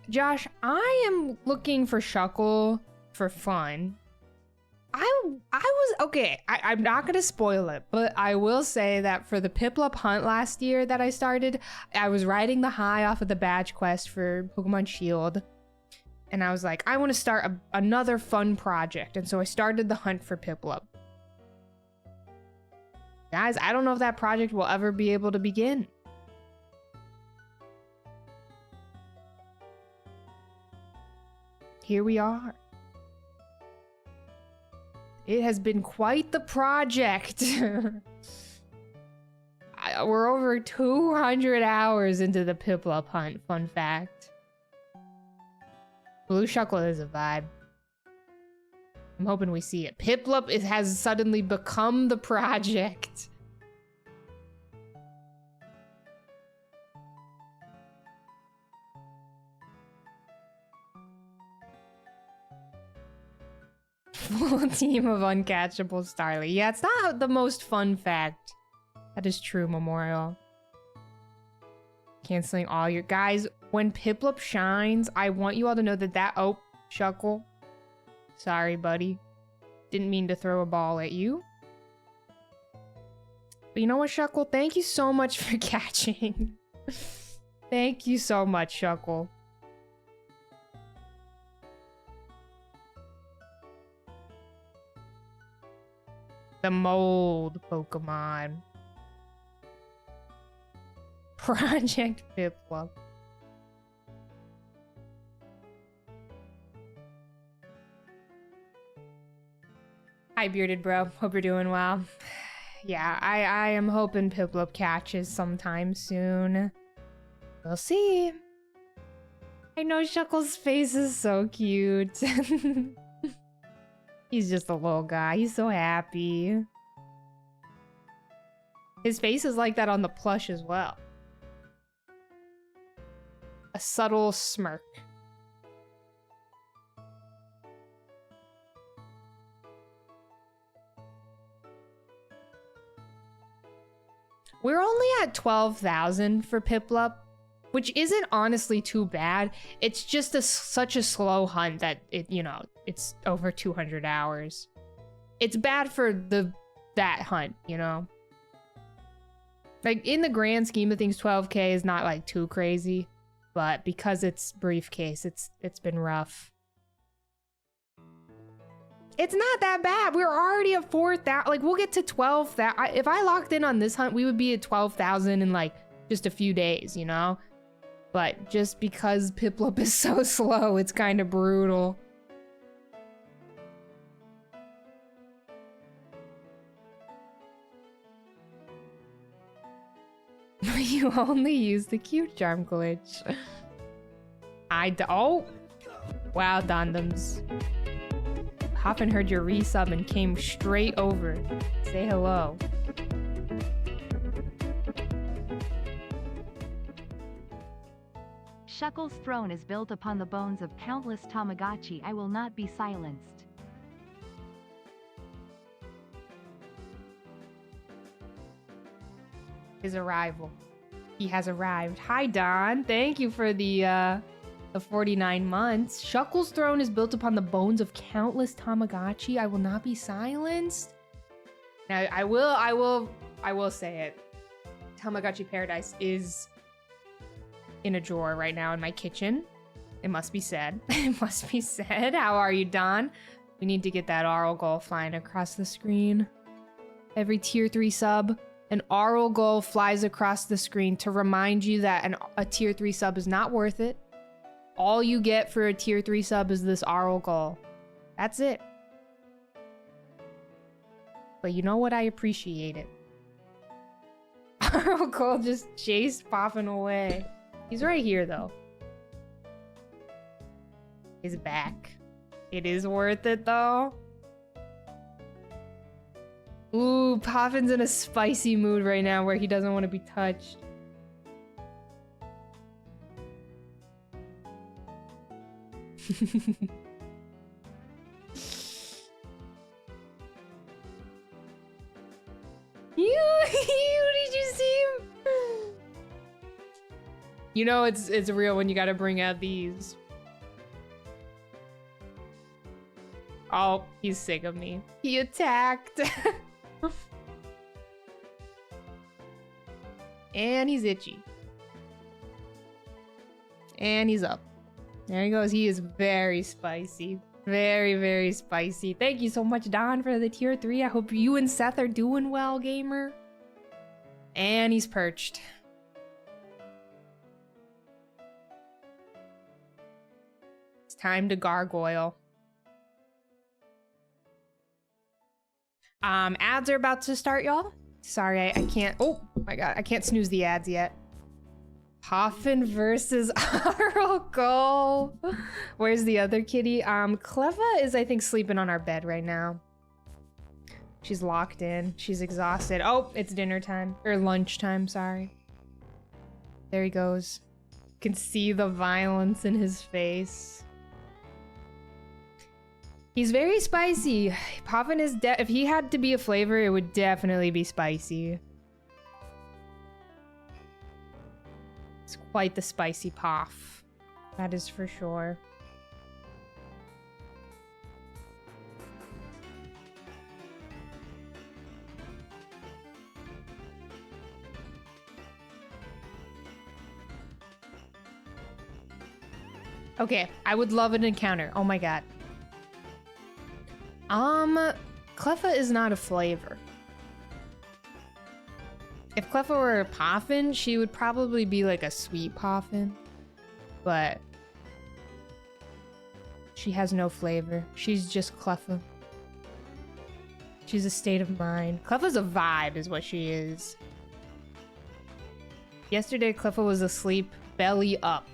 Josh, I am looking for Shuckle for fun. I'm not gonna spoil it, but I will say that for the Piplup hunt last year that I started, I was riding the high off of the badge quest for Pokemon Shield, and I was like, I want to start another fun project, and so I started the hunt for Piplup. Guys, I don't know if that project will ever be able to begin. Here we are. It has been quite the project. We're over 200 hours into the Piplup hunt, fun fact. Blue Shuckle is a vibe. I'm hoping we see it. Piplup has suddenly become the project. Full team of uncatchable Starly. Yeah, it's not the most fun fact. That is true, Memorial. Canceling all your... Guys, when Piplup shines, I want you all to know that Oh, Shuckle. Sorry, buddy. Didn't mean to throw a ball at you. But you know what, Shuckle? Thank you so much for catching. Thank you so much, Shuckle. The mold Pokemon. Project Piplup. Hi, bearded bro. Hope you're doing well. Yeah, I am hoping Piplup catches sometime soon. We'll see. I know Shuckle's face is so cute. He's just a little guy. He's so happy. His face is like that on the plush as well. A subtle smirk. We're only at 12,000 for Piplup, which isn't honestly too bad. It's just such a slow hunt that it's over 200 hours. It's bad for that hunt, you know? Like, in the grand scheme of things, 12K is not like too crazy, but because it's briefcase, it's been rough. It's not that bad. We're already at 4,000. Like, we'll get to 12,000. If I locked in on this hunt, we would be at 12,000 in like just a few days, you know? But just because Piplup is so slow, it's kind of brutal. You only use the cute charm glitch. Oh! Wow, Dondoms. Hoppin heard your resub and came straight over. Say hello. Shuckle's throne is built upon the bones of countless Tamagotchi. I will not be silenced. his arrival. He has arrived. Hi, Don. Thank you for the 49 months. Shuckle's throne is built upon the bones of countless Tamagotchi. I will not be silenced. Now, I will say it. Tamagotchi Paradise is in a drawer right now in my kitchen. It must be said. It must be said. How are you, Don? We need to get that Aural Gull flying across the screen. Every tier 3 sub, an Aural Gull flies across the screen to remind you that a tier 3 sub is not worth it. All you get for a tier 3 sub is this Aural Gull. That's it. But you know what? I appreciate it. Aural Gull just chased Poffin away. He's right here, though. He's back. It is worth it, though. Ooh, Poffin's in a spicy mood right now where he doesn't want to be touched. Did you see him? You know it's real when you gotta bring out these. Oh, he's sick of me. He attacked. And he's itchy. And he's up. There he goes. He is very spicy. Very, very spicy. Thank you so much, Don, for the tier 3. I hope you and Seth are doing well, gamer. And he's perched. It's time to gargoyle. Ads are about to start, y'all. Sorry, I can't. Oh my god, I can't snooze the ads yet. Poffin versus Aural Gull. Where's the other kitty? Cleva is, I think, sleeping on our bed right now. She's locked in. She's exhausted. Oh, it's dinner time. Or lunchtime, sorry. There he goes. You can see the violence in his face. He's very spicy. Poffin is if he had to be a flavor, it would definitely be spicy. It's quite the spicy Poff. That is for sure. Okay, I would love an encounter. Oh my god. Cleffa is not a flavor. If Cleffa were a Poffin, she would probably be like a sweet Poffin. But she has no flavor. She's just Cleffa. She's a state of mind. Cleffa's a vibe is what she is. Yesterday, Cleffa was asleep, belly up.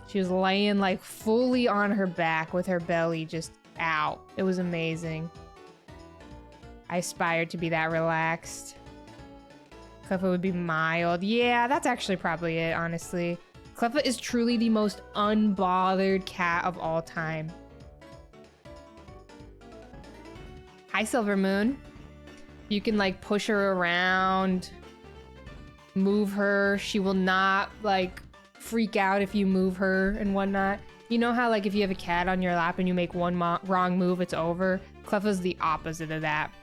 She was laying like fully on her back with her belly just out. It was amazing. I aspired to be that relaxed. Cleffa would be mild. Yeah, that's actually probably it, honestly. Cleffa is truly the most unbothered cat of all time. Hi, Silver Moon. You can like push her around, move her. She will not like freak out if you move her and whatnot. You know how like if you have a cat on your lap and you make one wrong move, it's over? Cleffa's the opposite of that.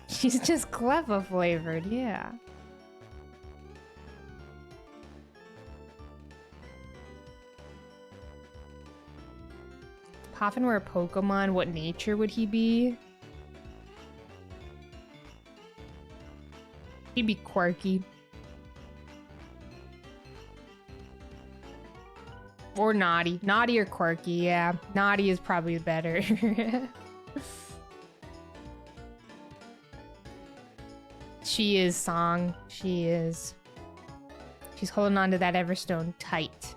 She's just Cleffa flavored, yeah. If Poffin were a Pokemon, what nature would he be? He'd be quirky. Or naughty. Naughty or quirky, yeah. Naughty is probably better. She is, Song. She is. She's holding on to that Everstone tight.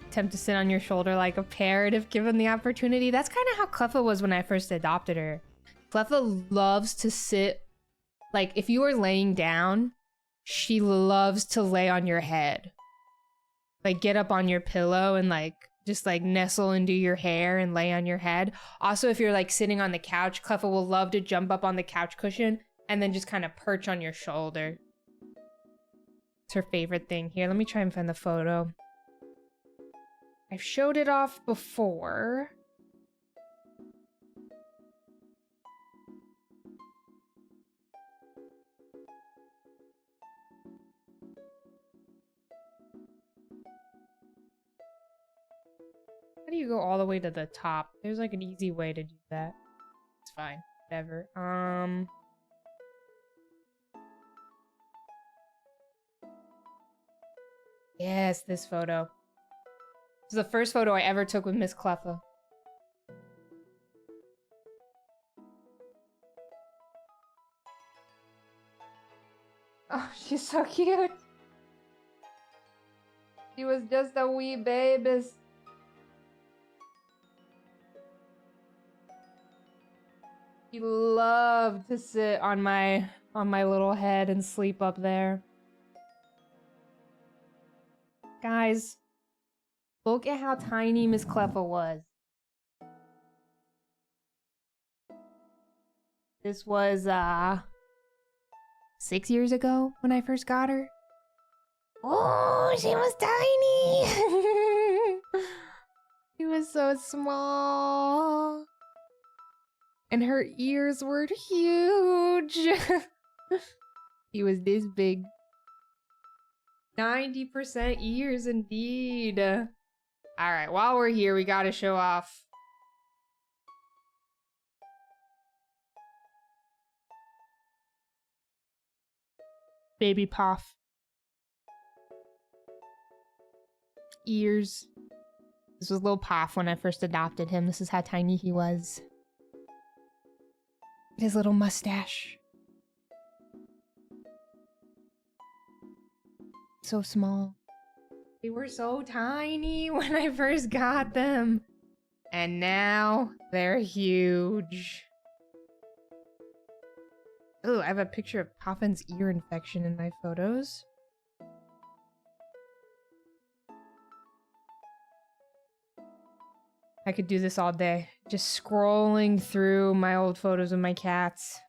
Attempt to sit on your shoulder like a parrot if given the opportunity. That's kind of how Cleffa was when I first adopted her. Cleffa loves to sit, like if you were laying down, she loves to lay on your head. like get up on your pillow and like just like nestle into your hair and lay on your head. Also, if you're like sitting on the couch, Cleffa will love to jump up on the couch cushion and then just kind of perch on your shoulder. It's her favorite thing. Here, let me try and find the photo. I've showed it off before. How do you go all the way to the top? There's like an easy way to do that. It's fine. Whatever. Yes, this photo. This is the first photo I ever took with Miss Cleffa. Oh, she's so cute. She was just a wee baby. She loved to sit on my little head and sleep up there. Guys, look at how tiny Miss Cleffa was. This was 6 years ago when I first got her. Oh, she was tiny. She was so small. And her ears were huge. He was this big. 90% ears indeed. Alright, while we're here, we gotta show off. Baby Puff. Ears. This was little Puff when I first adopted him. This is how tiny he was. His little mustache. So small. They were so tiny when I first got them. And now they're huge. Oh, I have a picture of Puffin's ear infection in my photos. I could do this all day. Just scrolling through my old photos of my cats.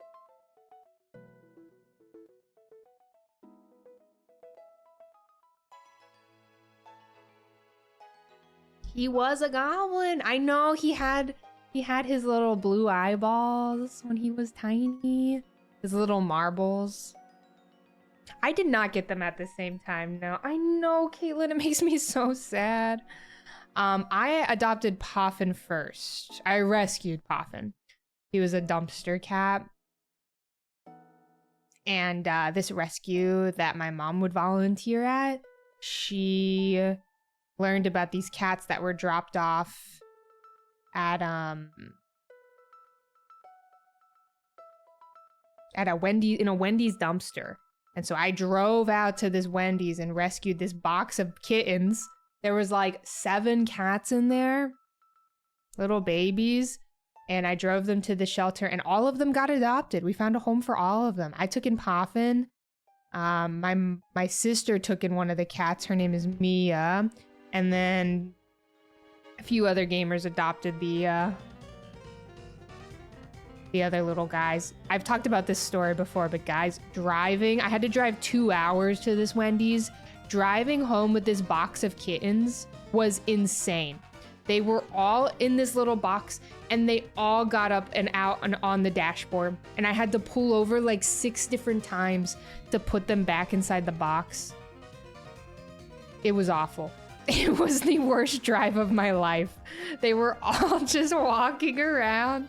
He was a goblin. I know he had his little blue eyeballs when he was tiny. His little marbles. I did not get them at the same time. No, I know, Caitlin. It makes me so sad. I adopted Puffin first. I rescued Puffin. He was a dumpster cat. And this rescue that my mom would volunteer at, she learned about these cats that were dropped off at a Wendy's dumpster. And so I drove out to this Wendy's and rescued this box of kittens. There was like 7 cats in there, little babies, and I drove them to the shelter and all of them got adopted. We found a home for all of them. I took in Puffin. My sister took in one of the cats. Her name is Mia. And then a few other gamers adopted the other little guys. I've talked about this story before, but guys, I had to drive 2 hours to this Wendy's. Driving home with this box of kittens was insane. They were all in this little box and they all got up and out and on the dashboard. And I had to pull over like 6 different times to put them back inside the box. It was awful. It was the worst drive of my life. They were all just walking around.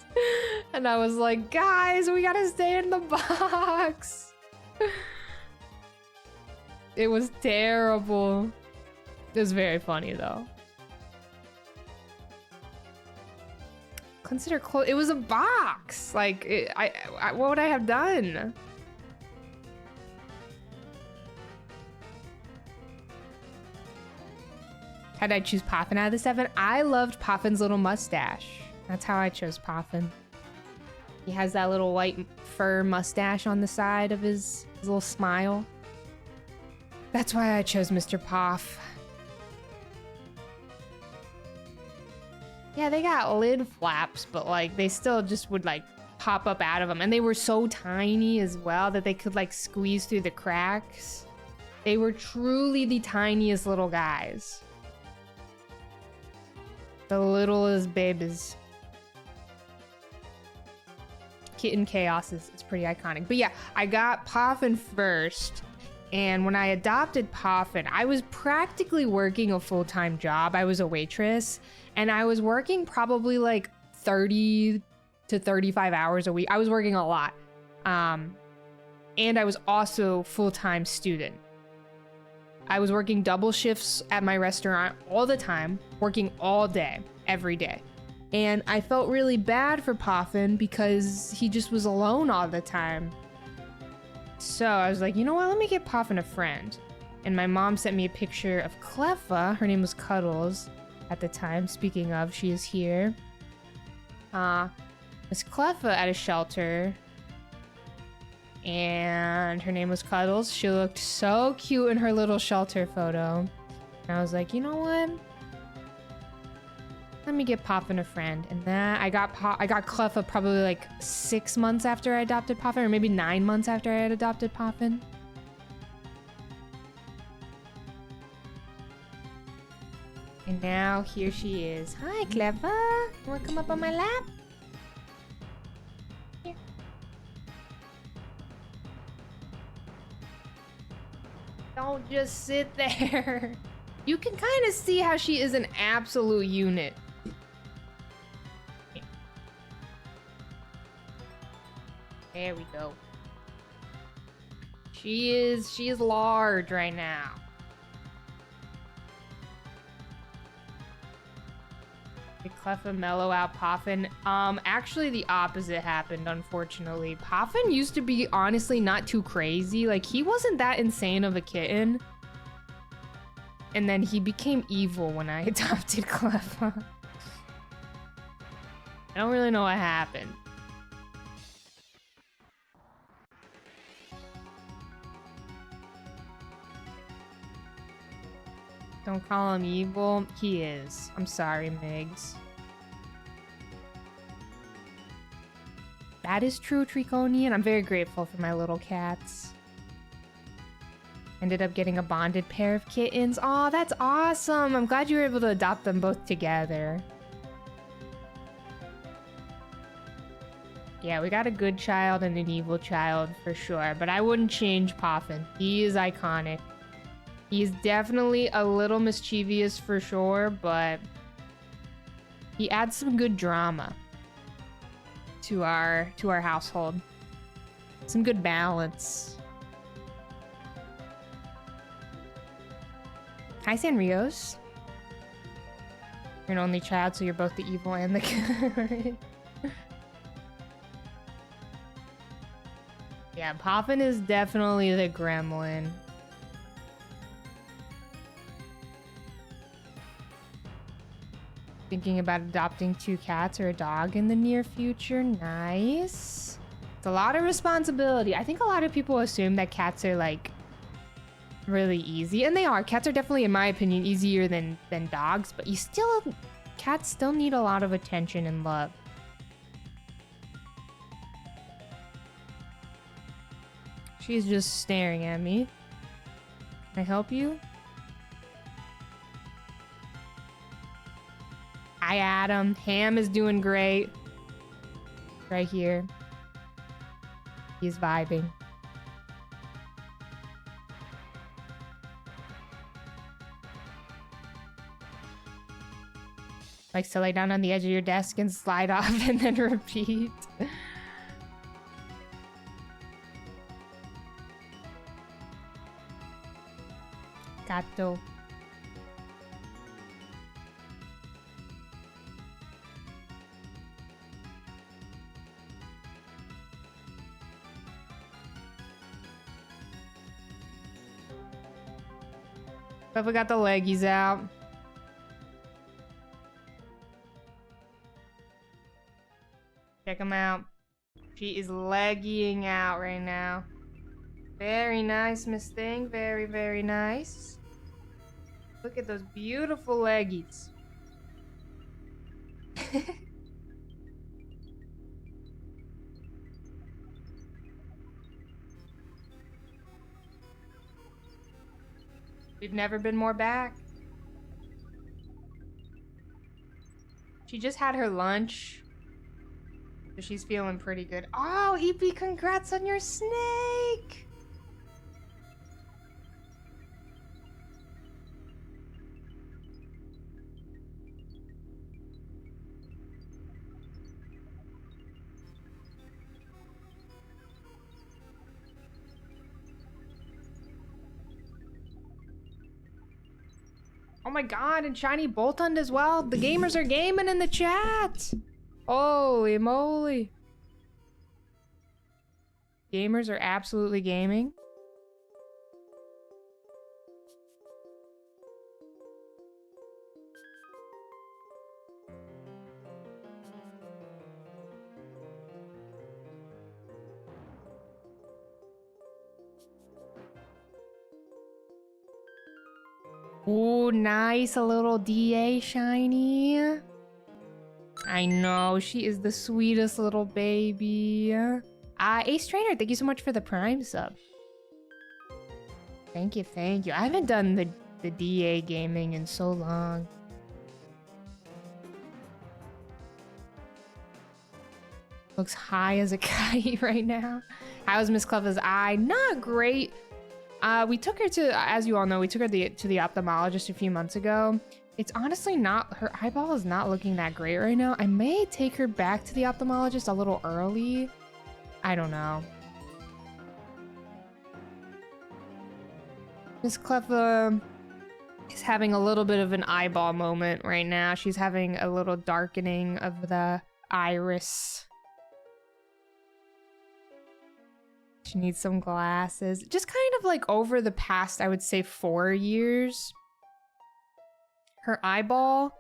And I was like, guys, we gotta stay in the box. It was terrible. It was very funny though. Consider close. It was a box. Like, what would I have done? How did I choose Puffin out of the 7? I loved Puffin's little mustache. That's how I chose Puffin. He has that little white fur mustache on the side of his little smile. That's why I chose Mr. Puff. Yeah, they got lid flaps, but like they still just would like pop up out of them. And they were so tiny as well that they could like squeeze through the cracks. They were truly the tiniest little guys. The littlest babies. Kitten Chaos is pretty iconic. But yeah, I got Poffin first. And when I adopted Poffin, I was practically working a full-time job. I was a waitress. And I was working probably like 30 to 35 hours a week. I was working a lot. And I was also full-time student. I was working double shifts at my restaurant all the time, working all day, every day. And I felt really bad for Poffin because he just was alone all the time. So I was like, you know what? Let me get Poffin a friend. And my mom sent me a picture of Cleffa. Her name was Cuddles at the time. Speaking of, she is here. Miss Cleffa at a shelter. And her name was Cuddles. She looked so cute in her little shelter photo. And I was like, you know what? Let me get Poffin a friend. And then I got Cleffa probably like 6 months after I adopted Poffin, or maybe 9 months after I had adopted Poffin. And now here she is. Hi, Cleffa. You wanna come up on my lap? Here. Don't just sit there. You can kind of see how she is an absolute unit. There we go. She is large right now. Did Cleffa mellow out Poffin? Actually the opposite happened, unfortunately. Poffin used to be honestly not too crazy. Like, he wasn't that insane of a kitten. And then he became evil when I adopted Cleffa. I don't really know what happened. Don't call him evil. He is. I'm sorry, Migs. That is true, Triconian. I'm very grateful for my little cats. Ended up getting a bonded pair of kittens. Aw, that's awesome. I'm glad you were able to adopt them both together. Yeah, we got a good child and an evil child for sure, but I wouldn't change Poffin. He is iconic. He's definitely a little mischievous for sure, but he adds some good drama to our household. Some good balance. Hi, Sanrios. You're an only child, so you're both the evil and the good. Yeah, Poffin is definitely the gremlin. Thinking about adopting 2 cats or a dog in the near future. Nice. It's a lot of responsibility. I think a lot of people assume that cats are like really easy, and they are. Cats are definitely, in my opinion, easier than dogs, but cats still need a lot of attention and love. She's just staring at me. Can I help you? Hi, Adam. Ham is doing great. Right here. He's vibing. Likes to lay down on the edge of your desk and slide off and then repeat. Gato. But we got the leggies out. Check them out. She is legging out right now. Very nice, Miss Thing. Very, very nice. Look at those beautiful leggies. We've never been more back. She just had her lunch. So she's feeling pretty good. Oh, EP, congrats on your snake! Oh my god, and Shiny Boltund as well. The gamers are gaming in the chat. Holy moly. Gamers are absolutely gaming. Ooh, nice. A little DA shiny. I know. She is the sweetest little baby. Ace Trainer, thank you so much for the Prime sub. Thank you, thank you. I haven't done the DA gaming in so long. Looks high as a kite right now. How's Miss Cleva's eye? Not great. We took her to, as you all know, we took her to the ophthalmologist a few months ago. It's honestly not, her eyeball is not looking that great right now. I may take her back to the ophthalmologist a little early. I don't know. Miss Cleffa is having a little bit of an eyeball moment right now. She's having a little darkening of the iris. She needs some glasses. Just kind of like over the past, I would say 4 years, her eyeball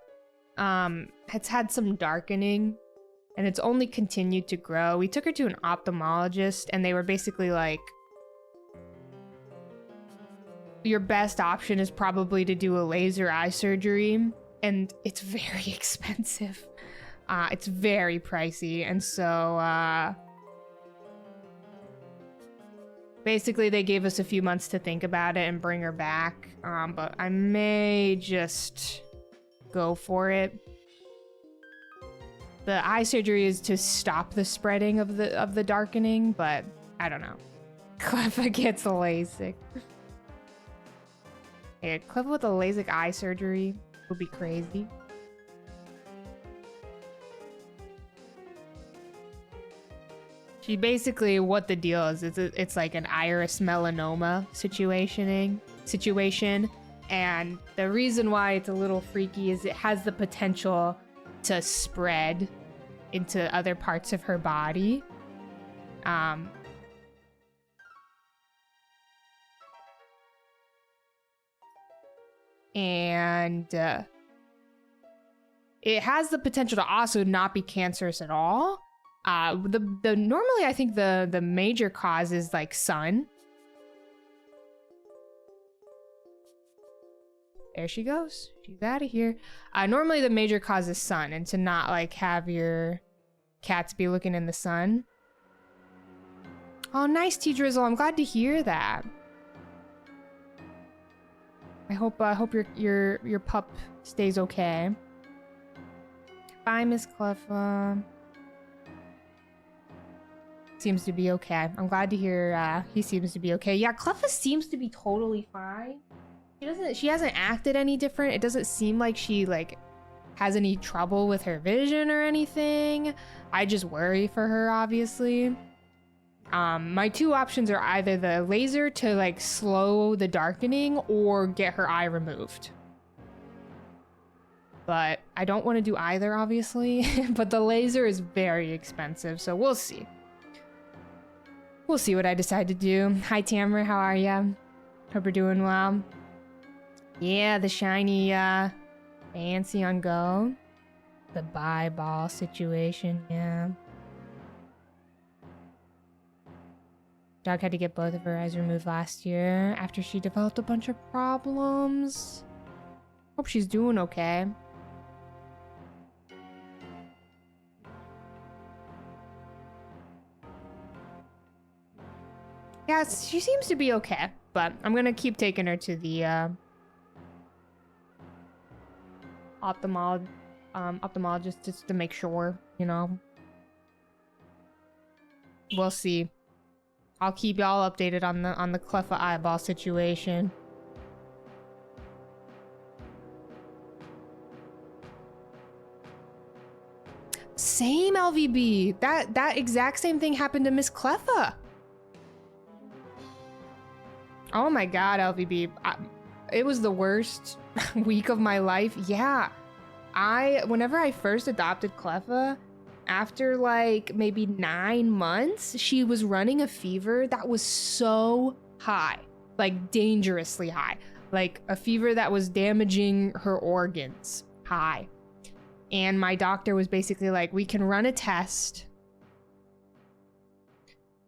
has had some darkening and it's only continued to grow. We took her to an ophthalmologist and they were basically like, your best option is probably to do a laser eye surgery, and it's very expensive. It's very pricey, and so basically they gave us a few months to think about it and bring her back. But I may just go for it. The eye surgery is to stop the spreading of the darkening, but I don't know. Cleffa gets LASIK. Yeah, Cleffa with a LASIK eye surgery would be crazy. She basically, what the deal is, it's like an iris melanoma situation, and the reason why it's a little freaky is it has the potential to spread into other parts of her body. And it has the potential to also not be cancerous at all. Normally I think the major cause is like sun. There she goes. She's out of here. Normally the major cause is sun, and to not like have your cats be looking in the sun. Oh, nice, T-Drizzle. I'm glad to hear that. I hope your pup stays okay. Bye, Miss Cleffa. Seems to be okay. I'm glad to hear he seems to be okay. Yeah, Cleffa seems to be totally fine. She hasn't acted any different. It doesn't seem like she like has any trouble with her vision or anything. I just worry for her, obviously. My two options are either the laser to like slow the darkening or get her eye removed. But I don't want to do either, obviously. But the laser is very expensive, so we'll see. We'll see what I decide to do. Hi, Tamara, how are ya? Hope you're doing well. Yeah, the shiny, fancy on go. The buy ball situation, yeah. Dog had to get both of her eyes removed last year after she developed a bunch of problems. Hope she's doing okay. Yeah, she seems to be okay, but I'm gonna keep taking her to the ophthalmologist just to make sure, you know. We'll see. I'll keep y'all updated on the Cleffa eyeball situation. Same LVB. That exact same thing happened to Miss Cleffa. Oh my god, LVB. It was the worst week of my life. Yeah. Whenever I first adopted Cleffa, after like maybe 9 months, she was running a fever that was so high, like dangerously high, like a fever that was damaging her organs high. And my doctor was basically like, we can run a test,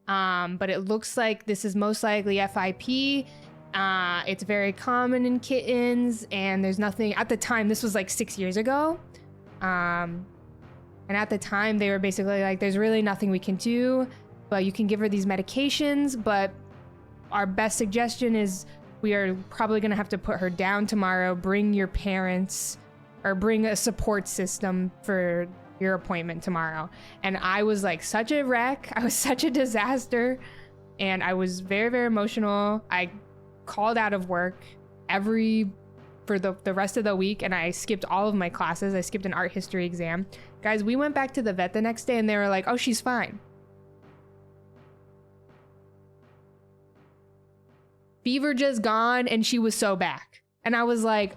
but it looks like this is most likely FIP. It's very common in kittens, and there's nothing at the time. This was like 6 years ago. And at the time they were basically like, there's really nothing we can do, but you can give her these medications, but our best suggestion is we are probably gonna have to put her down tomorrow. Bring your parents or bring a support system for your appointment tomorrow. And I was like such a wreck. I was such a disaster. And I was very, very emotional. I called out of work for the rest of the week, and I skipped all of my classes. I skipped an art history exam. Guys, we went back to the vet the next day and they were like, oh, she's fine. Fever just gone and she was so back. And I was like,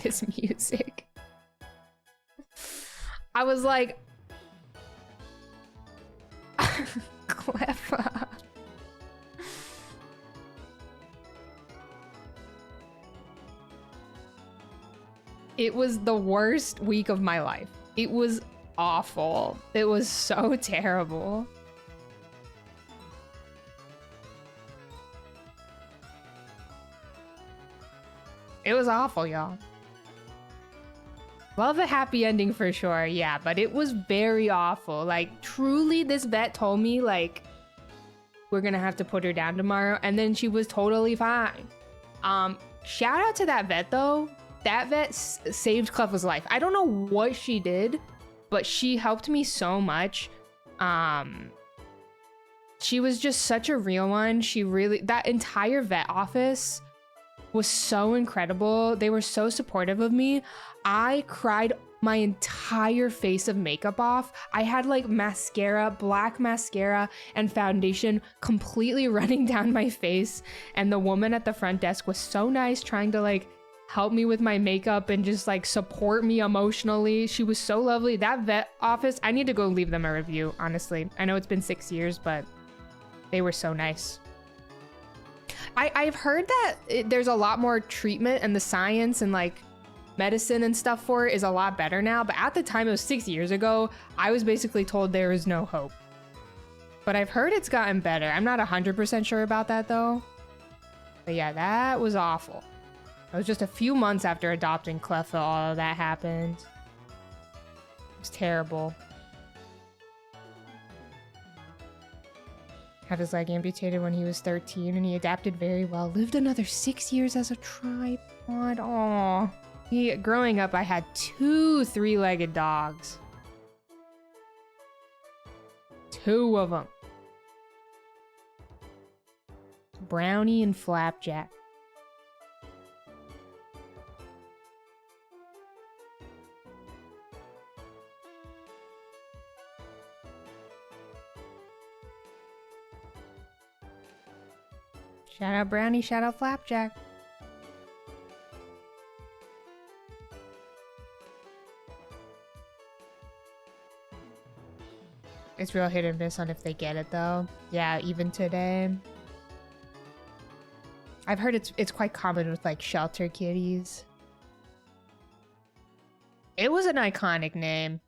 this music. I was like, Cleffa. It was the worst week of my life. It was awful. It was so terrible. It was awful, y'all. Love a happy ending for sure, yeah, but it was very awful. Like, truly, this vet told me, like, we're gonna have to put her down tomorrow, and then she was totally fine. Shout out to that vet, though. That vet saved Cleffa's life. I don't know what she did, but she helped me so much. She was just such a real one. That entire vet office was so incredible. They were so supportive of me. I cried my entire face of makeup off. I had like mascara, black mascara and foundation completely running down my face. And the woman at the front desk was so nice, trying to like help me with my makeup and just like support me emotionally. She was so lovely. That vet office, I need to go leave them a review, honestly. I know it's been 6 years, but they were so nice. I've heard that there's a lot more treatment, and the science and like medicine and stuff for it is a lot better now. But at the time, it was 6 years ago, I was basically told there is no hope. But I've heard it's gotten better. I'm not 100% sure about that though. But yeah, that was awful. It was just a few months after adopting Cleffa, all of that happened. It was terrible. Had his leg amputated when he was 13, and he adapted very well. Lived another 6 years as a tripod. Aww. Growing up, I had 2 3-legged dogs. 2 of them. Brownie and Flapjack. Shout out Brownie, shout out Flapjack. It's real hit and miss on if they get it though. Yeah, even today. I've heard it's quite common with like shelter kitties. It was an iconic name.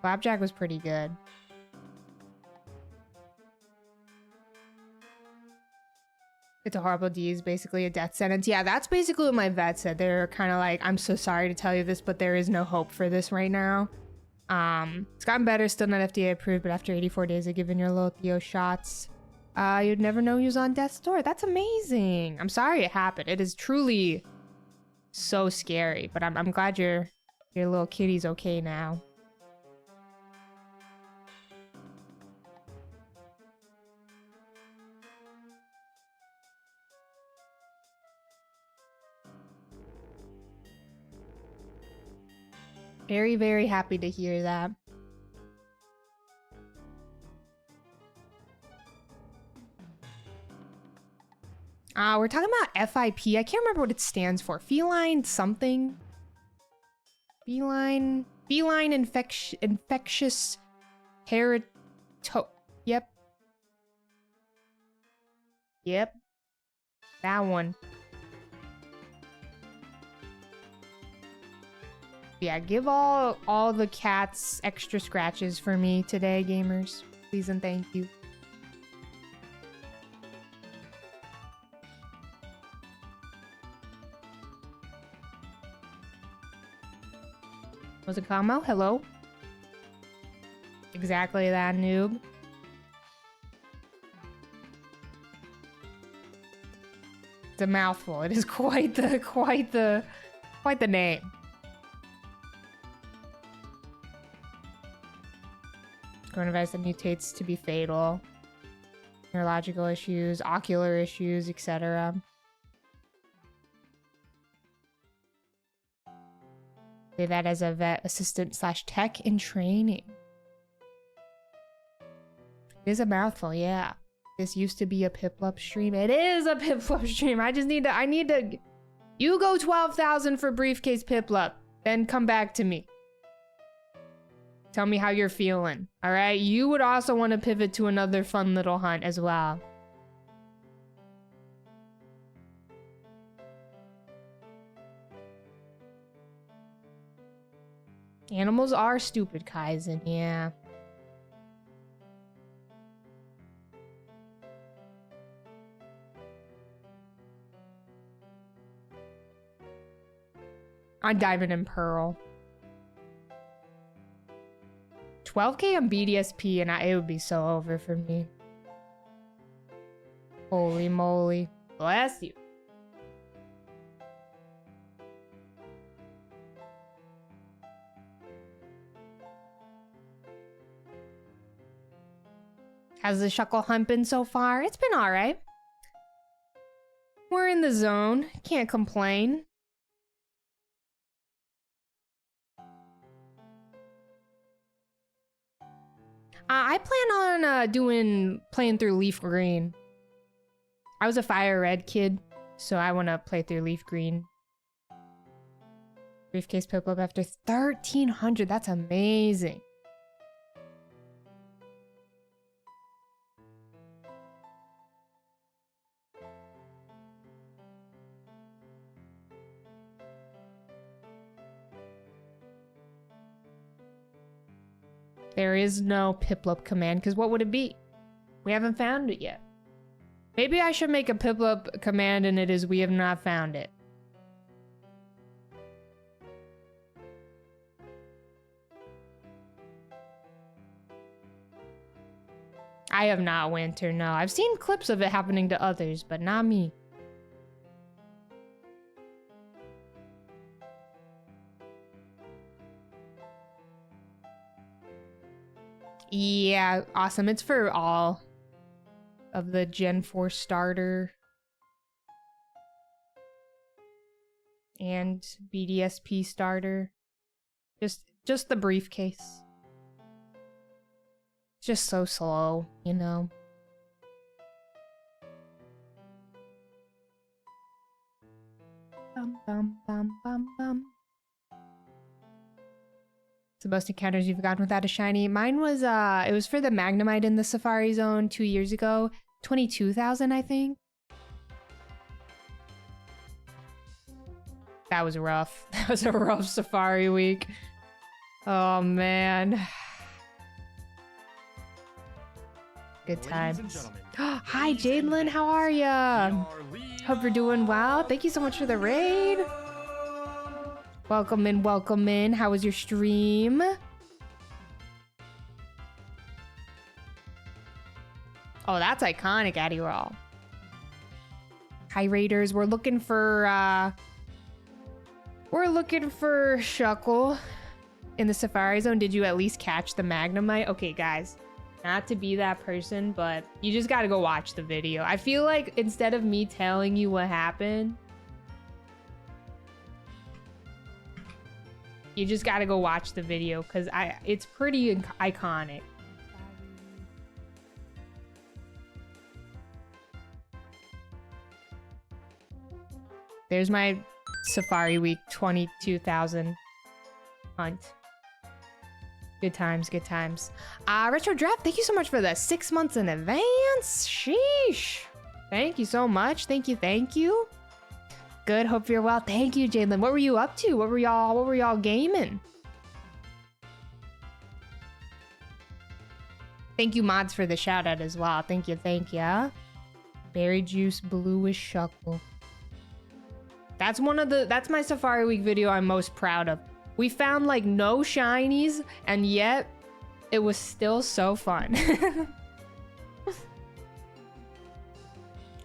Flapjack was pretty good. It's a horrible disease, basically a death sentence. Yeah, that's basically what my vet said. They're kind of like, I'm so sorry to tell you this, but there is no hope for this right now. It's gotten better, still not FDA approved, but after 84 days of giving your little Theo shots, you'd never know he was on death's door. That's amazing. I'm sorry it happened. It is truly so scary, but I'm glad your little kitty's okay now. Very, very happy to hear that. We're talking about FIP. I can't remember what it stands for. Feline something. Feline infectious parato. Yep. That one. Yeah, give all the cats extra scratches for me today, gamers. Please and thank you. Was it Kamo? Hello? Exactly that, noob. It's a mouthful. It is quite the name. Coronavirus that mutates to be fatal. Neurological issues, ocular issues, etc. Say that as a vet assistant / tech in training. It is a mouthful, yeah. This used to be a Piplup stream. It is a Piplup stream. I need to. You go 12,000 for briefcase Piplup, then come back to me. Tell me how you're feeling, all right? You would also want to pivot to another fun little hunt as well. Animals are stupid, Kaizen, yeah. On Diamond and Pearl. 12k on BDSP and it would be so over for me. Holy moly. Bless you. How's the Shuckle hunt been so far? It's been alright. We're in the zone. Can't complain. I plan on playing through Leaf Green. I was a Fire Red kid, so I want to play through Leaf Green. Briefcase Piplup after 1,300. That's amazing. There is no Piplup command, because what would it be? We haven't found it yet. Maybe I should make a Piplup command and it is we have not found it. I have not, Winter, no. I've seen clips of it happening to others, but not me. Yeah, awesome. It's for all of the Gen 4 starter and BDSP starter. Just the briefcase. Just so slow, you know. Bum bum bum bum bum. It's the most encounters you've gotten without a shiny. Mine was, it was for the Magnemite in the Safari Zone 2 years ago. 22,000, I think. That was rough. That was a rough Safari week. Oh, man. Good times. Hi, Jadelyn. How are ya? Hope you're doing well. Thank you so much for the raid. Welcome in, welcome in. How was your stream? Oh, that's iconic, Adderall. Hi, Raiders. We're looking for Shuckle in the Safari Zone. Did you at least catch the Magnemite? Okay, guys. Not to be that person, but you just gotta go watch the video. I feel like instead of me telling you what happened, you just gotta go watch the video because it's pretty iconic. There's my Safari Week 22,000 hunt. Good times, good times. Retro Draft, thank you so much for the 6 months in advance. Sheesh. Thank you so much. Thank you, thank you. Good, hope you're well. Thank you, Jalen. What were you up to? What were y'all gaming? Thank you, mods, for the shout out as well. Thank you, thank you. Berry juice, bluish Shuckle. That's my Safari Week video I'm most proud of. We found like no shinies, and yet it was still so fun.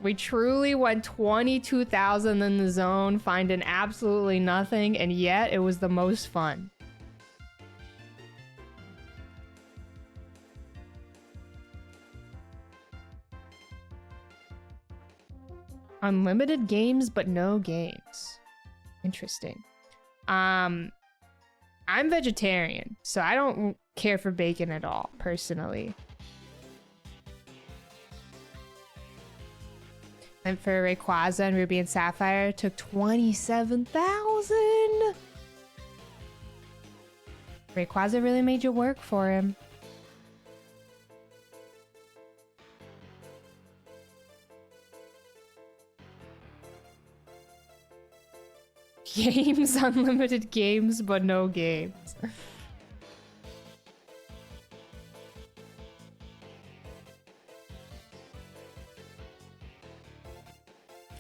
We truly went 22,000 in the zone, finding absolutely nothing, and yet it was the most fun. Unlimited games, but no games. Interesting. I'm vegetarian, so I don't care for bacon at all, personally. And for Rayquaza and Ruby and Sapphire, took 27,000. Rayquaza really made you work for him. Games, unlimited games, but no games.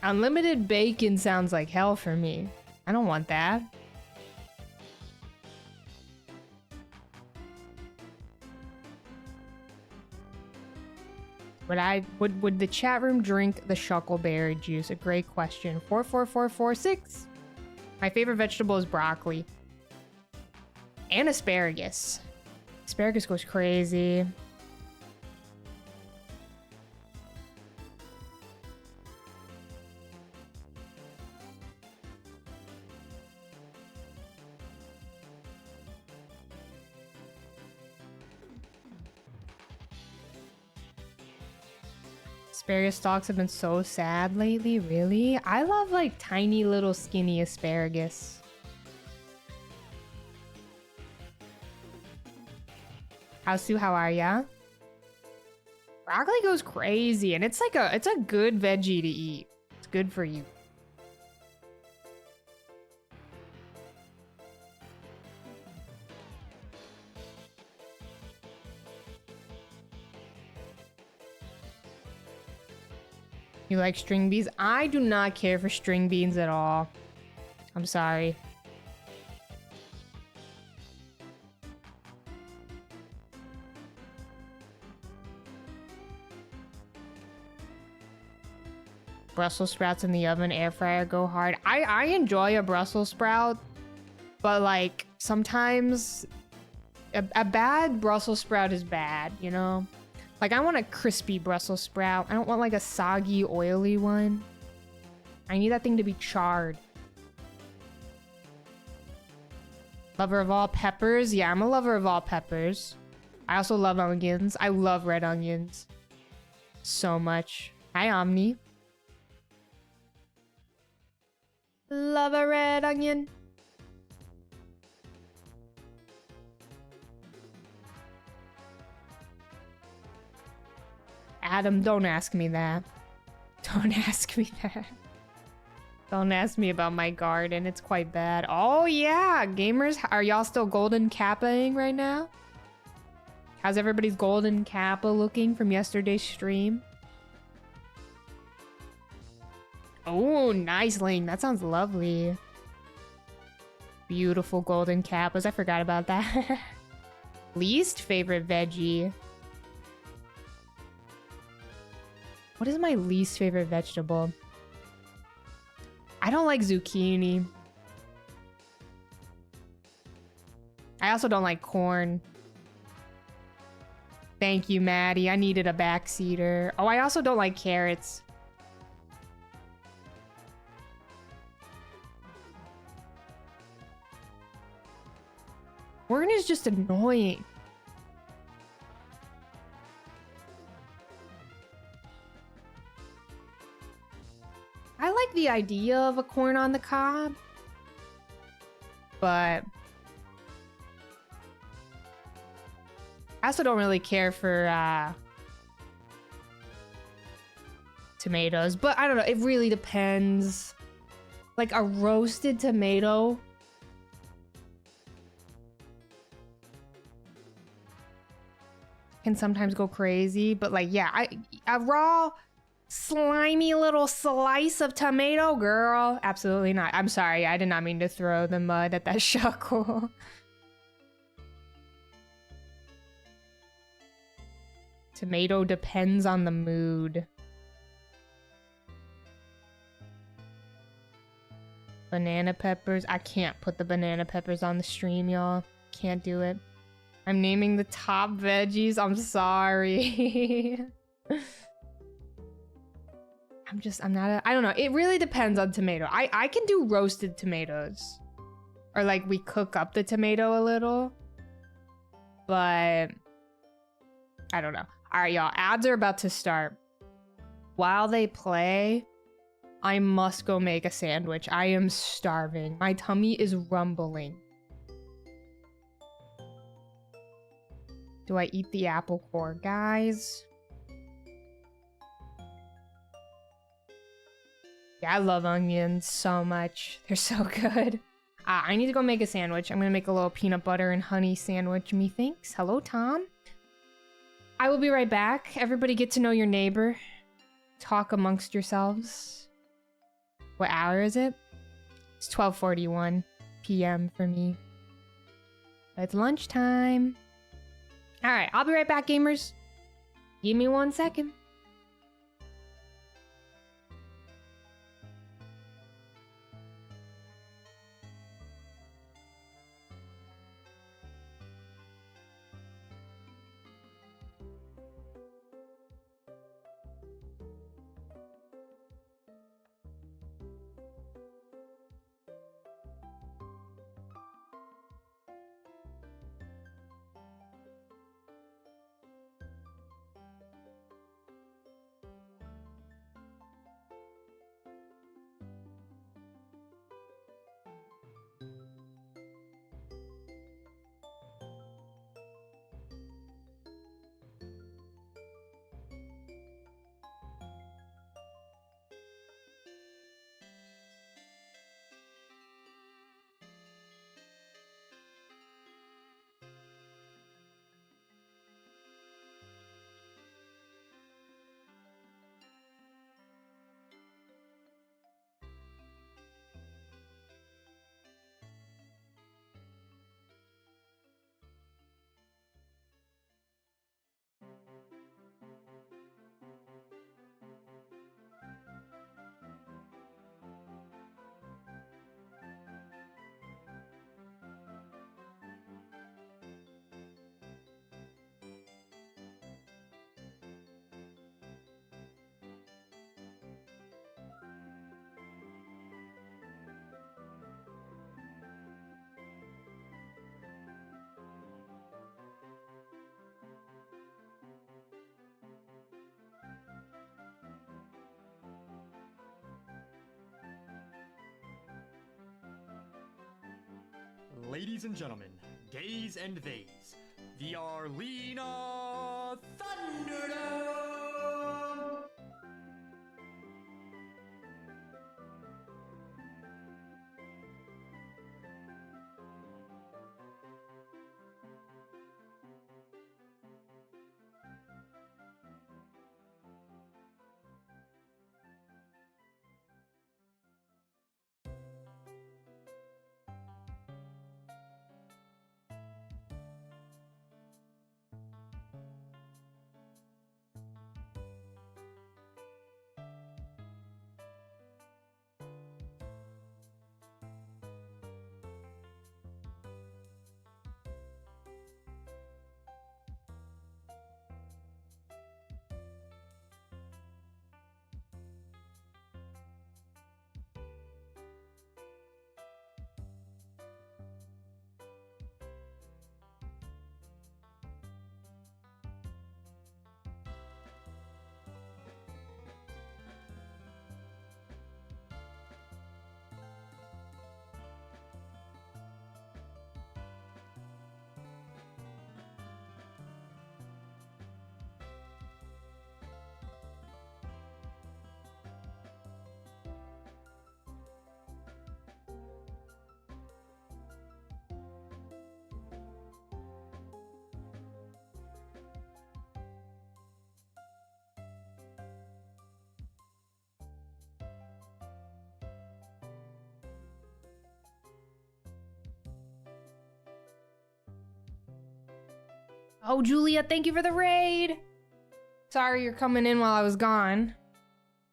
Unlimited bacon sounds like hell for me. I don't want that. Would the chat room drink the Shuckleberry juice? A great question. 44446. My favorite vegetable is broccoli. And asparagus. Asparagus goes crazy. Asparagus stalks have been so sad lately, really? I love like tiny little skinny asparagus. Sue, how are ya? Broccoli goes crazy, and it's a good veggie to eat. It's good for you. You like string beans? I do not care for string beans at all. I'm sorry. Brussels sprouts in the oven, air fryer go hard. I enjoy a Brussels sprout, but like sometimes a bad Brussels sprout is bad, you know? Like, I want a crispy Brussels sprout. I don't want, like, a soggy, oily one. I need that thing to be charred. Lover of all peppers? Yeah, I'm a lover of all peppers. I also love onions. I love red onions. So much. Hi, Omni. Love a red onion. Adam, don't ask me that. Don't ask me that. Don't ask me about my garden. It's quite bad. Oh, yeah. Gamers, are y'all still golden kappaing right now? How's everybody's golden kappa looking from yesterday's stream? Oh, nice, Ling. That sounds lovely. Beautiful golden kappas. I forgot about that. Least favorite veggie. What is my least favorite vegetable? I don't like zucchini. I also don't like corn. Thank you, Maddie. I needed a backseater. Oh, I also don't like carrots. Corn is just annoying. I like the idea of a corn on the cob, but I also don't really care for tomatoes, but I don't know. It really depends. Like a roasted tomato. Can sometimes go crazy, but like, yeah, a raw, slimy little slice of tomato, girl. Absolutely not. I'm sorry. I did not mean to throw the mud at that Shuckle. Tomato depends on the mood. Banana peppers. I can't put the banana peppers on the stream, y'all. Can't do it. I'm naming the top veggies. I'm sorry. I'm not I don't know. It really depends on tomato. I can do roasted tomatoes. Or like we cook up the tomato a little. But I don't know. All right, y'all. Ads are about to start. While they play, I must go make a sandwich. I am starving. My tummy is rumbling. Do I eat the apple core, guys? Yeah, I love onions so much. They're so good. I need to go make a sandwich. I'm gonna make a little peanut butter and honey sandwich, methinks. Hello, Tom. I will be right back. Everybody get to know your neighbor. Talk amongst yourselves. What hour is it? It's 12:41 p.m. for me. It's lunchtime. All right, I'll be right back, gamers. Give me 1 second. Ladies and gentlemen, gays and theys, the Arena Thunderdome! Oh, Julia, thank you for the raid. Sorry you're coming in while I was gone.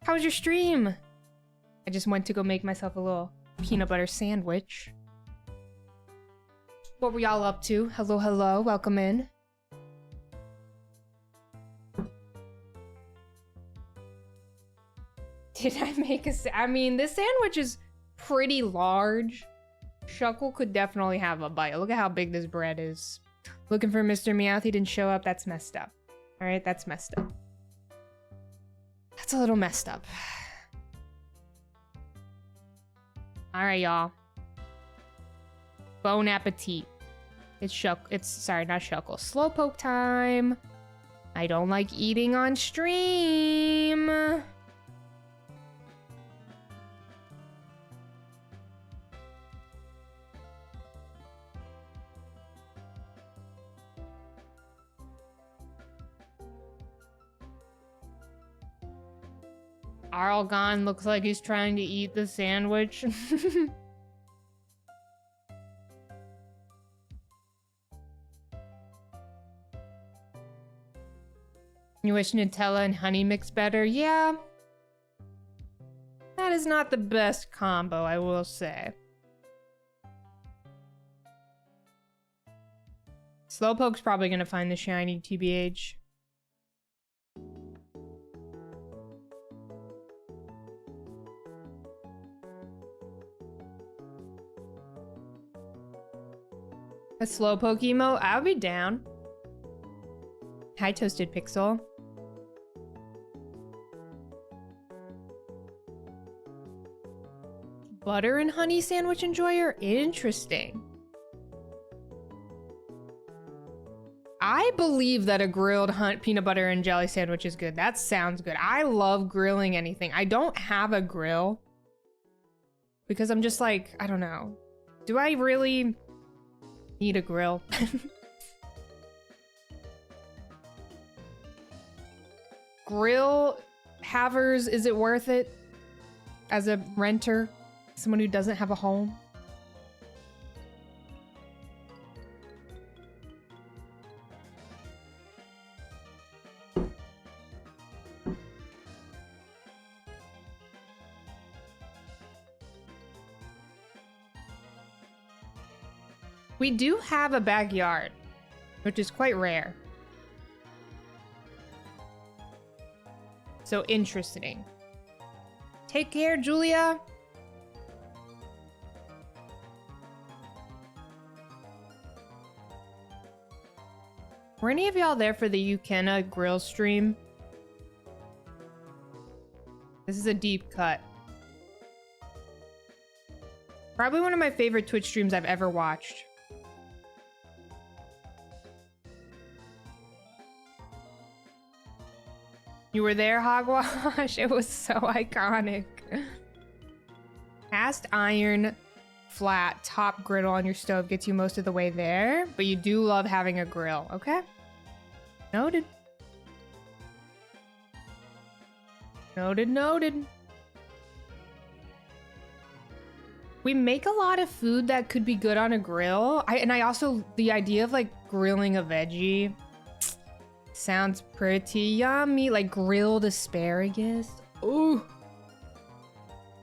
How was your stream? I just went to go make myself a little peanut butter sandwich. What were y'all up to? Hello, hello, welcome in. Did I make I mean, this sandwich is pretty large. Shuckle could definitely have a bite. Look at how big this bread is. Looking for Mr. Meowth, he didn't show up. That's messed up. All right, that's messed up. That's a little messed up. All right, y'all. Bon appetit. It's sorry, not Shuckle. Slowpoke time. I don't like eating on stream. Arlgon looks like he's trying to eat the sandwich. You wish Nutella and honey mix better? Yeah. That is not the best combo, I will say. Slowpoke's probably gonna find the shiny, TBH. A Slowpoke emote? I'll be down. Hi, Toasted Pixel. Butter and honey sandwich enjoyer? Interesting. I believe that a grilled peanut butter and jelly sandwich is good. That sounds good. I love grilling anything. I don't have a grill because I'm just like, I don't know. Do I really need a grill? Grill havers, is it worth it as a renter? Someone who doesn't have a home? We do have a backyard, which is quite rare. So interesting. Take care, Julia. Were any of y'all there for the Ukena grill stream? This is a deep cut. Probably one of my favorite Twitch streams I've ever watched. You were there, Hogwash? It was so iconic. Cast iron flat top griddle on your stove gets you most of the way there, but you do love having a grill, okay? Noted. Noted, noted. We make a lot of food that could be good on a grill. I also, the idea of like grilling a veggie sounds pretty yummy. Like grilled asparagus. Ooh.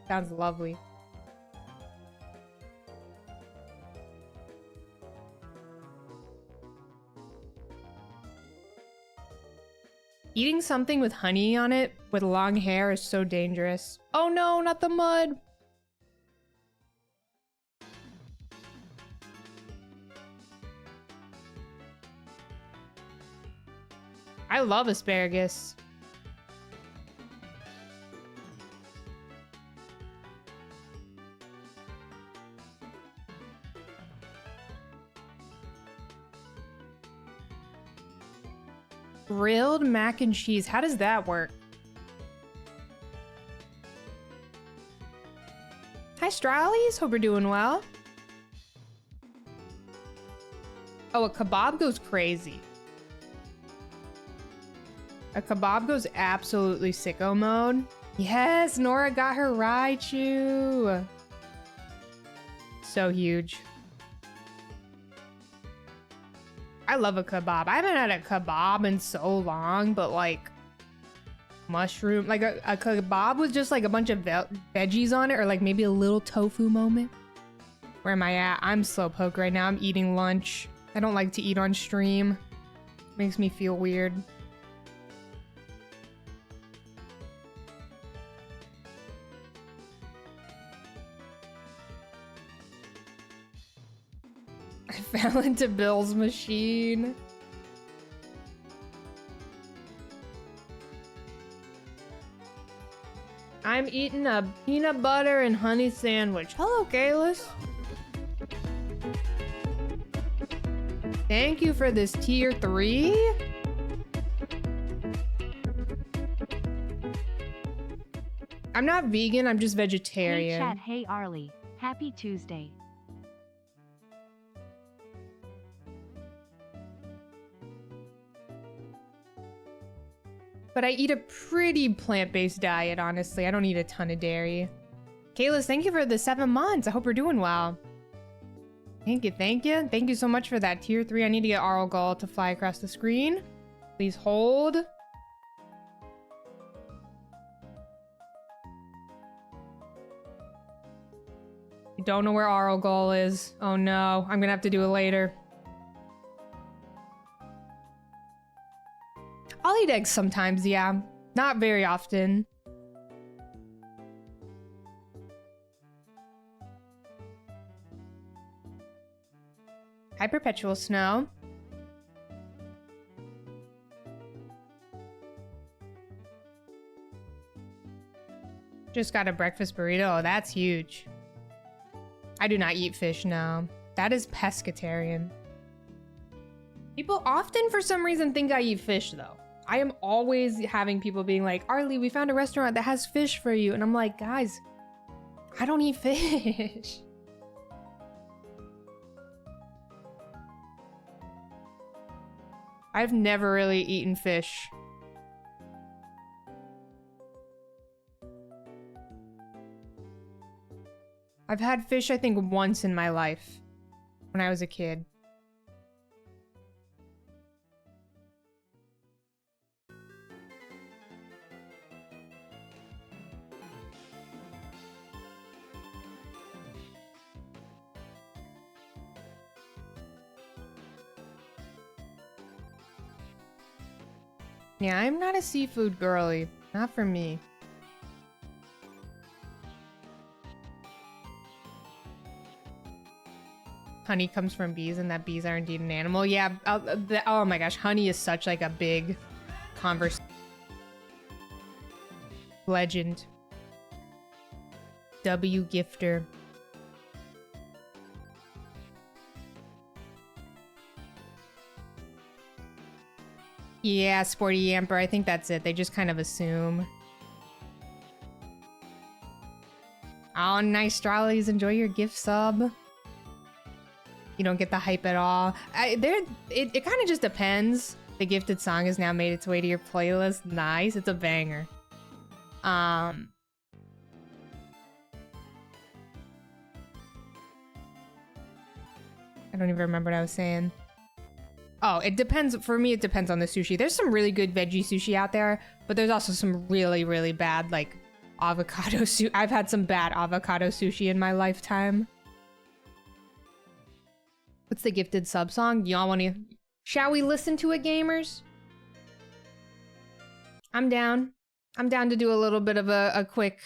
Sounds lovely. Eating something with honey on it with long hair is so dangerous. Oh no, not the mud. I love asparagus. Grilled mac and cheese. How does that work? Hi, Stralies. Hope you're doing well. Oh, a kebab goes crazy. A kebab goes absolutely sicko mode. Yes, Nora got her Raichu. So huge. I love a kebab. I haven't had a kebab in so long, but like mushroom, like a kebab with just like a bunch of veggies on it, or like maybe a little tofu moment. Where am I at? I'm slowpoke right now. I'm eating lunch. I don't like to eat on stream. Makes me feel weird. I fell into Bill's machine. I'm eating a peanut butter and honey sandwich. Hello, Kalis. Thank you for this tier 3. I'm not vegan, I'm just vegetarian. Hey chat, hey Arlie. Happy Tuesday. But I eat a pretty plant-based diet, honestly. I don't eat a ton of dairy. Kalis, thank you for the 7 months. I hope you're doing well. Thank you, thank you. Thank you so much for that tier 3. I need to get Arl to fly across the screen. Please hold. I don't know where Arl is. Oh no, I'm gonna have to do it later. I'll eat eggs sometimes, yeah. Not very often. Hi, Perpetual Snow. Just got a breakfast burrito. Oh, that's huge. I do not eat fish now. That is pescatarian. People often, for some reason, think I eat fish, though. I am always having people being like, Arlie, we found a restaurant that has fish for you. And I'm like, guys, I don't eat fish. I've never really eaten fish. I've had fish, I think, once in my life. When I was a kid. Yeah, I'm not a seafood girly. Not for me. Honey comes from bees and that bees are indeed an animal. Yeah, oh my gosh, honey is such like a big conversation. Legend. W Gifter. Yeah, Sporty Yamper, I think that's it. They just kind of assume. Oh, nice, Strawleys. Enjoy your gift sub. You don't get the hype at all. It kind of just depends. The gifted song has now made its way to your playlist. Nice. It's a banger. I don't even remember what I was saying. Oh, it depends. For me, it depends on the sushi. There's some really good veggie sushi out there, but there's also some really, really bad, like, avocado sushi. I've had some bad avocado sushi in my lifetime. What's the gifted sub song? Y'all want to... Shall we listen to it, gamers? I'm down. I'm down to do a little bit of a quick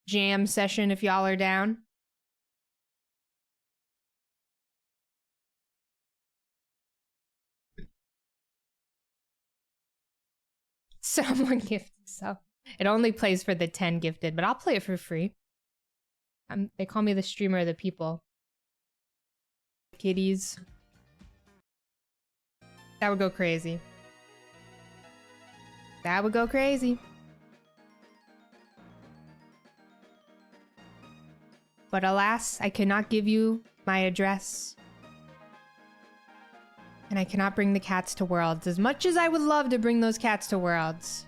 jam session if y'all are down. Someone gifted sub. It only plays for the 10 gifted, but I'll play it for free. They call me the streamer of the people. Kitties. That would go crazy. That would go crazy. But alas, I cannot give you my address. And I cannot bring the cats to Worlds. As much as I would love to bring those cats to Worlds.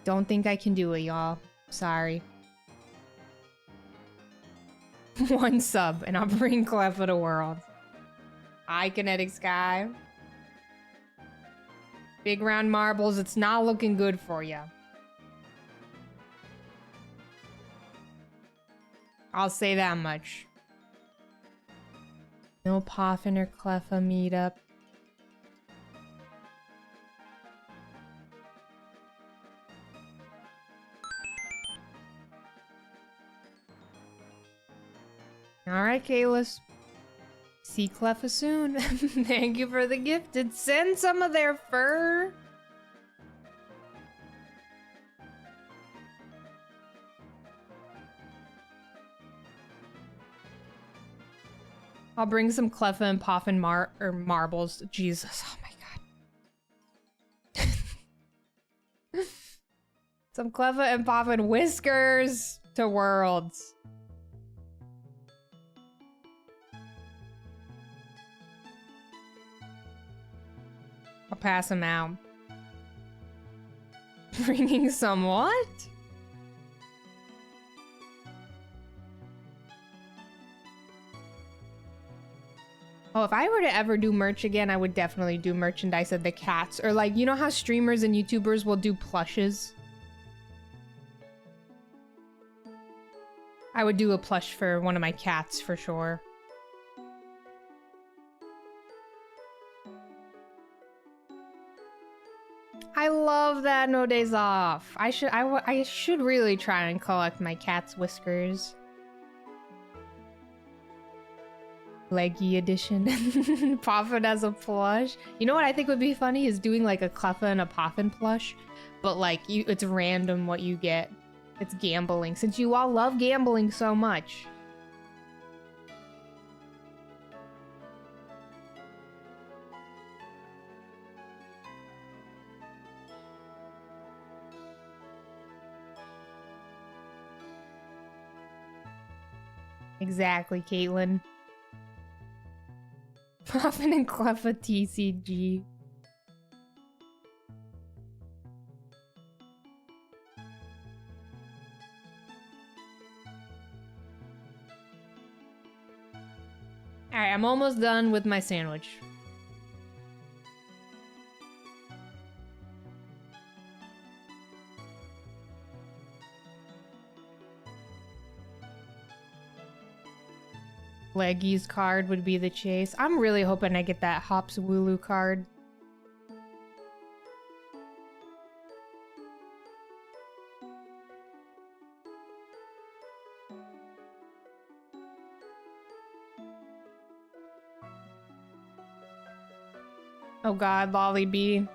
Don't think I can do it, y'all. Sorry. 1 sub, and I'll bring Cleffa to Worlds. Hi, Kinetic Sky. Big round marbles, it's not looking good for you. I'll say that much. No Poffin or Cleffa meetup. Alright, Kalis. See Cleffa soon. Thank you for the gifted. Send some of their fur. I'll bring some Cleffa and Poffin marbles. Jesus, oh my god. Some Cleffa and Poffin whiskers to Worlds. I'll pass them out. Bringing some what? Oh, if I were to ever do merch again, I would definitely do merchandise of the cats. Or like, you know how streamers and YouTubers will do plushes? I would do a plush for one of my cats for sure. I love that No Days Off. I should really try and collect my cat's whiskers. Leggy edition. Poffin as a plush. You know what I think would be funny is doing like a Cleffa and a Poffin plush, but like it's random what you get. It's gambling since you all love gambling so much. Exactly, Caitlin. Poffin and Cleffa TCG. Alright, I'm almost done with my sandwich. Leggy's card would be the chase. I'm really hoping I get that Hops Wooloo card. Oh god, Lolly B.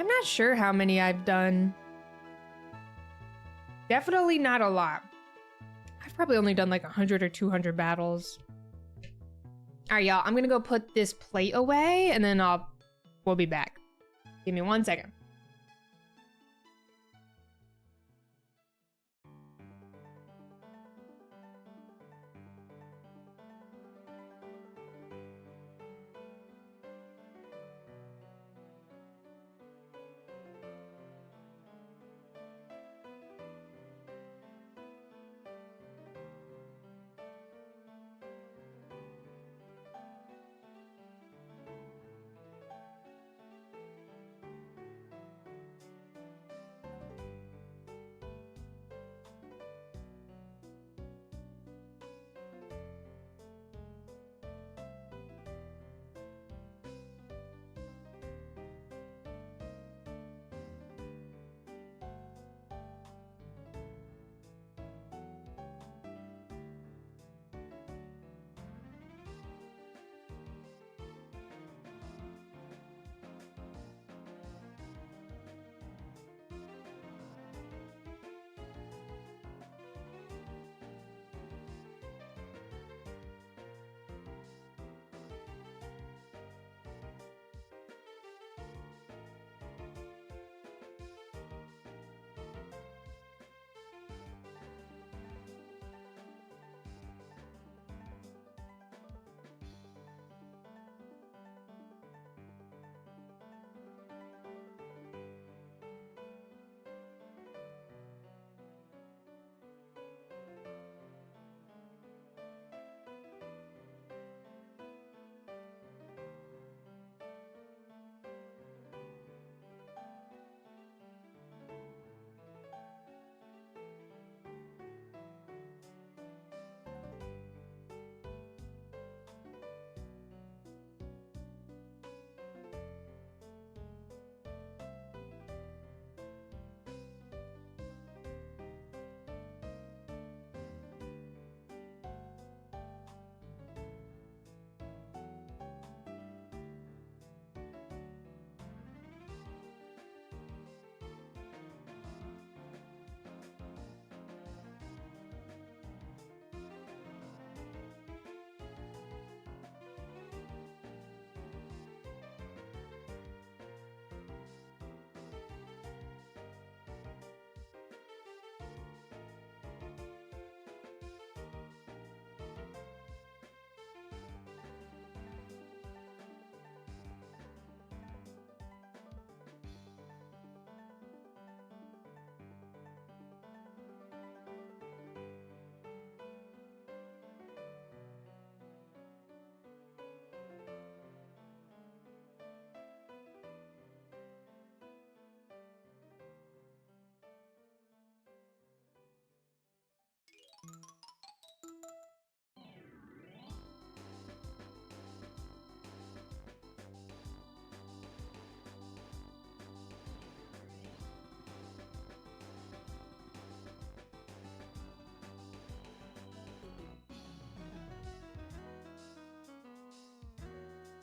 I'm not sure how many I've done. Definitely not a lot. I've probably only done like 100 or 200 battles. Alright, y'all. I'm gonna go put this plate away and then we'll be back. Give me 1 second.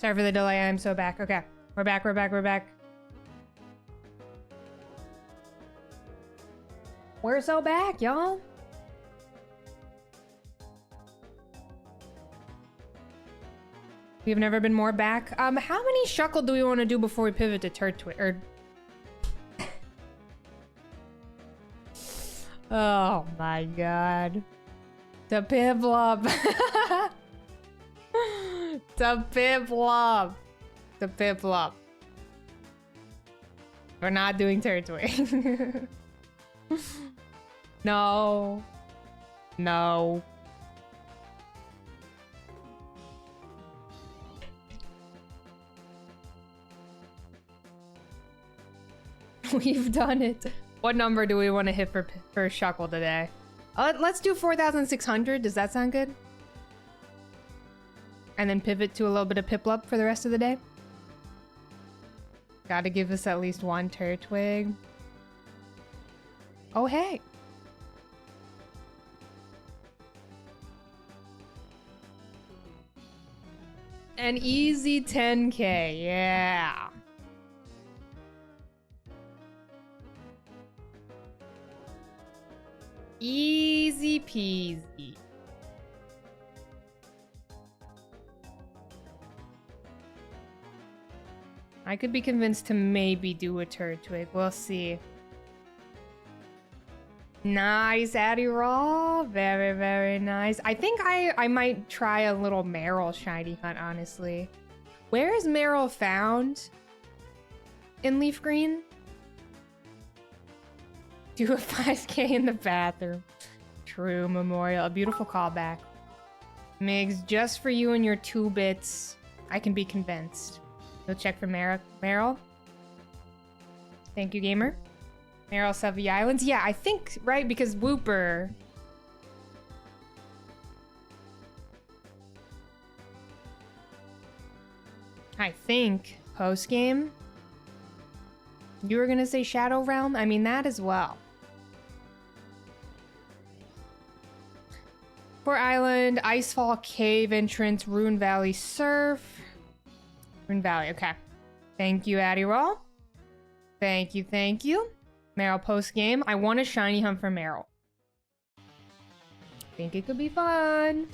Sorry for the delay. I'm so back. Okay. We're back. We're back. We're back. We're so back, y'all. We've never been more back. How many Shuckle do we want to do before we pivot to Turtwig? Or... Oh my god. The Piplup. The Piplup. The Piplup. We're not doing Turtwig. No. No. We've done it. What number do we want to hit for Shuckle today? Let's do 4,600. Does that sound good? And then pivot to a little bit of Piplup for the rest of the day. Gotta give us at least one Turtwig. Oh, hey. An easy 10K, yeah. Easy peasy. I could be convinced to maybe do a Turtwig. We'll see. Nice, Addy Raw. Very, very nice. I think I might try a little Meryl shiny hunt, honestly. Where is Meryl found? In Leaf Green? Do a 5K in the bathroom. True, Memorial. A beautiful callback. Migs, just for you and your 2 bits, I can be convinced. You'll check for Meryl. Thank you, gamer. Meryl Sevy Islands. Yeah, I think, right? Because Wooper. I think post-game. You were gonna say Shadow Realm? I mean, that as well. Fort Island, Icefall Cave entrance, Rune Valley Surf. Rune Valley, okay. Thank you, Addy Roll. Thank you, thank you. Meryl post-game. I want a shiny hunt for Meryl. Think it could be fun.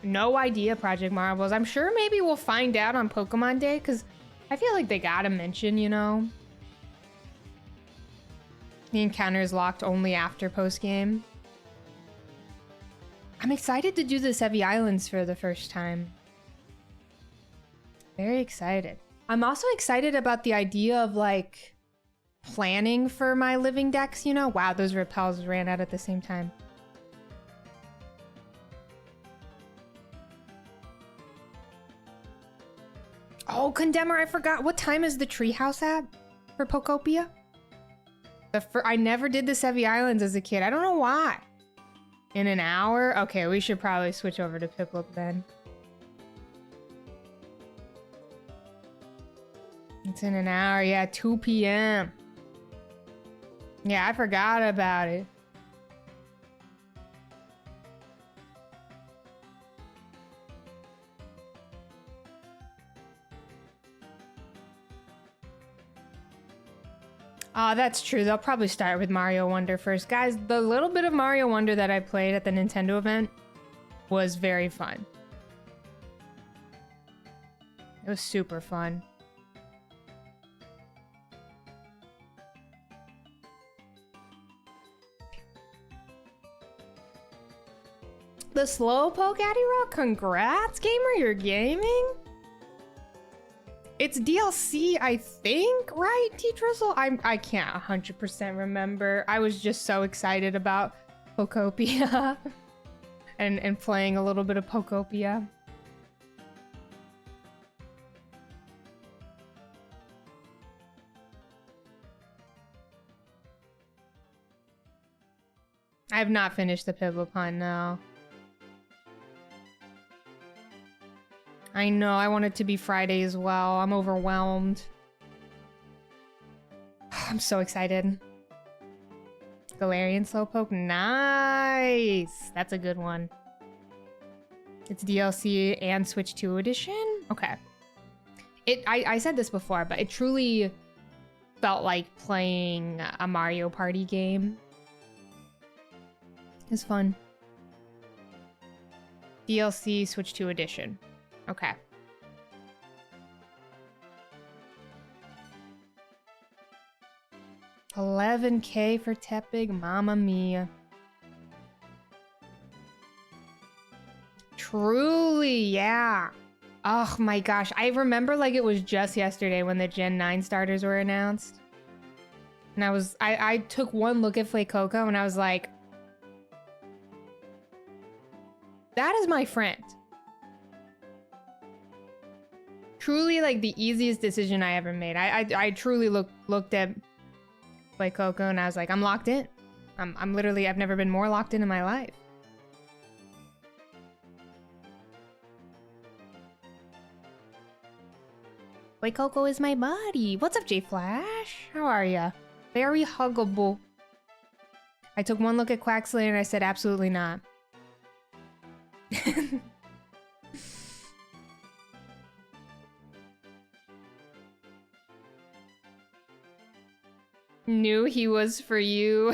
No idea, Project Marbles. I'm sure maybe we'll find out on Pokemon Day, because I feel like they gotta mention, you know. The encounter is locked only after post-game. I'm excited to do the Sevy Islands for the first time. Very excited. I'm also excited about the idea of, like, planning for my living decks, you know? Wow, those repels ran out at the same time. Oh, Condemner, I forgot. What time is the treehouse at for Pokopia? I never did the Sevy Islands as a kid. I don't know why. In an hour? Okay, we should probably switch over to Piplup then. It's in an hour. Yeah, 2 p.m. Yeah, I forgot about it. Oh, that's true. They'll probably start with Mario Wonder first. Guys, the little bit of Mario Wonder that I played at the Nintendo event was very fun. It was super fun. The Slowpoke Addy Rock? Congrats, gamer, you're gaming? It's DLC, I think, right, T-Drizzle? I can't 100% remember. I was just so excited about Pokopia and playing a little bit of Pokopia. I have not finished the Piplup hunt, no. I know, I want it to be Friday as well. I'm overwhelmed. I'm so excited. Galarian Slowpoke, nice! That's a good one. It's DLC and Switch 2 edition? Okay. I said this before, but it truly felt like playing a Mario Party game. It's fun. DLC Switch 2 edition. Okay. $11K for Tepig, mamma mia. Truly, yeah. Oh my gosh, I remember like it was just yesterday when the Gen 9 starters were announced. And I took one look at Fuecoco and I was like, that is my friend. Truly like the easiest decision I ever made. I truly looked at Fuecoco and I was like, I'm locked in. I'm literally, I've never been more locked in my life. Fuecoco is my buddy. What's up, J Flash? How are ya? Very huggable. I took one look at Quaxley and I said, absolutely not. Knew he was for you.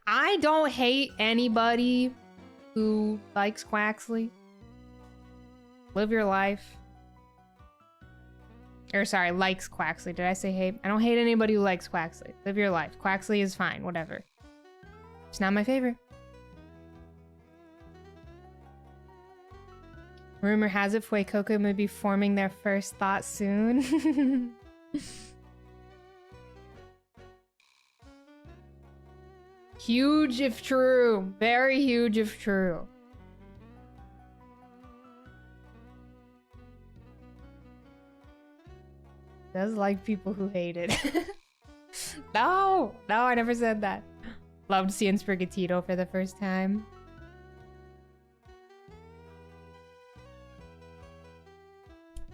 I don't hate anybody who likes Quaxley. Live your life. Or sorry, likes Quaxley. Did I say hate? I don't hate anybody who likes Quaxley. Live your life. Quaxley is fine, whatever. It's not my favorite. Rumor has it Fuecoco may be forming their first thought soon. Huge if true. Very huge if true. Does like people who hate it. No, I never said that. Loved seeing Sprigatito for the first time.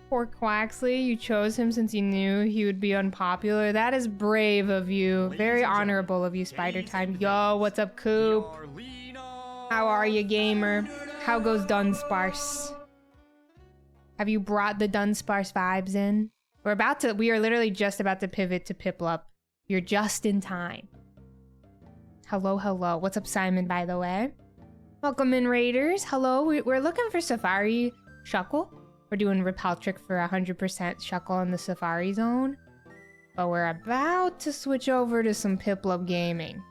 Poor Quaxley, you chose him since you knew he would be unpopular. That is brave of you. Very honorable of you, Spider Time. Yo, what's up, Coop? How are you, gamer? How goes Dunsparce? Have you brought the Dunsparce vibes in? We are literally just about to pivot to Piplup. You're just in time. Hello. What's up, Simon, by the way? Welcome in, Raiders. Hello, we're looking for Safari Shuckle. We're doing Repeltric for 100% Shuckle in the Safari Zone. But we're about to switch over to some Piplup gaming.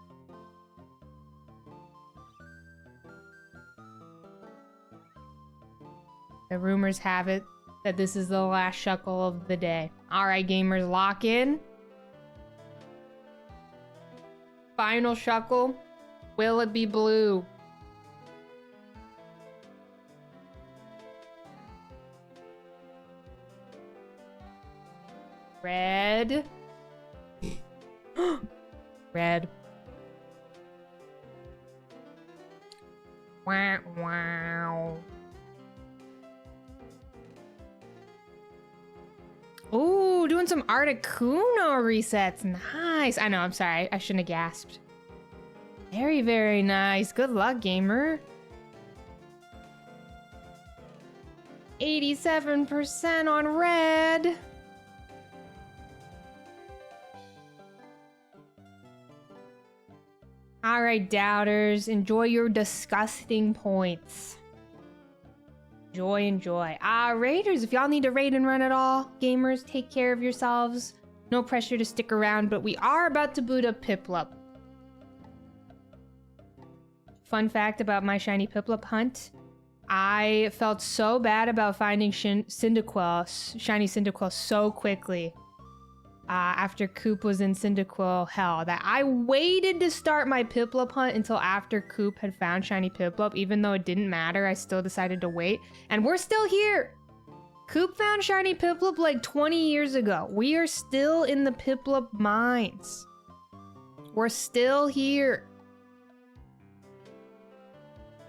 The rumors have it that this is the last Shuckle of the day. Alright, gamers, lock in. Final Shuckle. Will it be blue? Red. Red. Wow. Ooh, doing some Articuno resets. Nice. I know, I'm sorry. I shouldn't have gasped. Very, very nice. Good luck, gamer. 87% on red. All right, doubters. Enjoy your disgusting points. Enjoy. Raiders, if y'all need to raid and run at all, gamers, take care of yourselves. No pressure to stick around, but we are about to boot up Piplup. Fun fact about my shiny Piplup hunt. I felt so bad about finding shiny Cyndaquil so quickly after Coop was in Cyndaquil hell that I waited to start my Piplup hunt until after Coop had found shiny Piplup. Even though it didn't matter, I still decided to wait. And we're still here! Coop found shiny Piplup like 20 years ago. We are still in the Piplup mines. We're still here.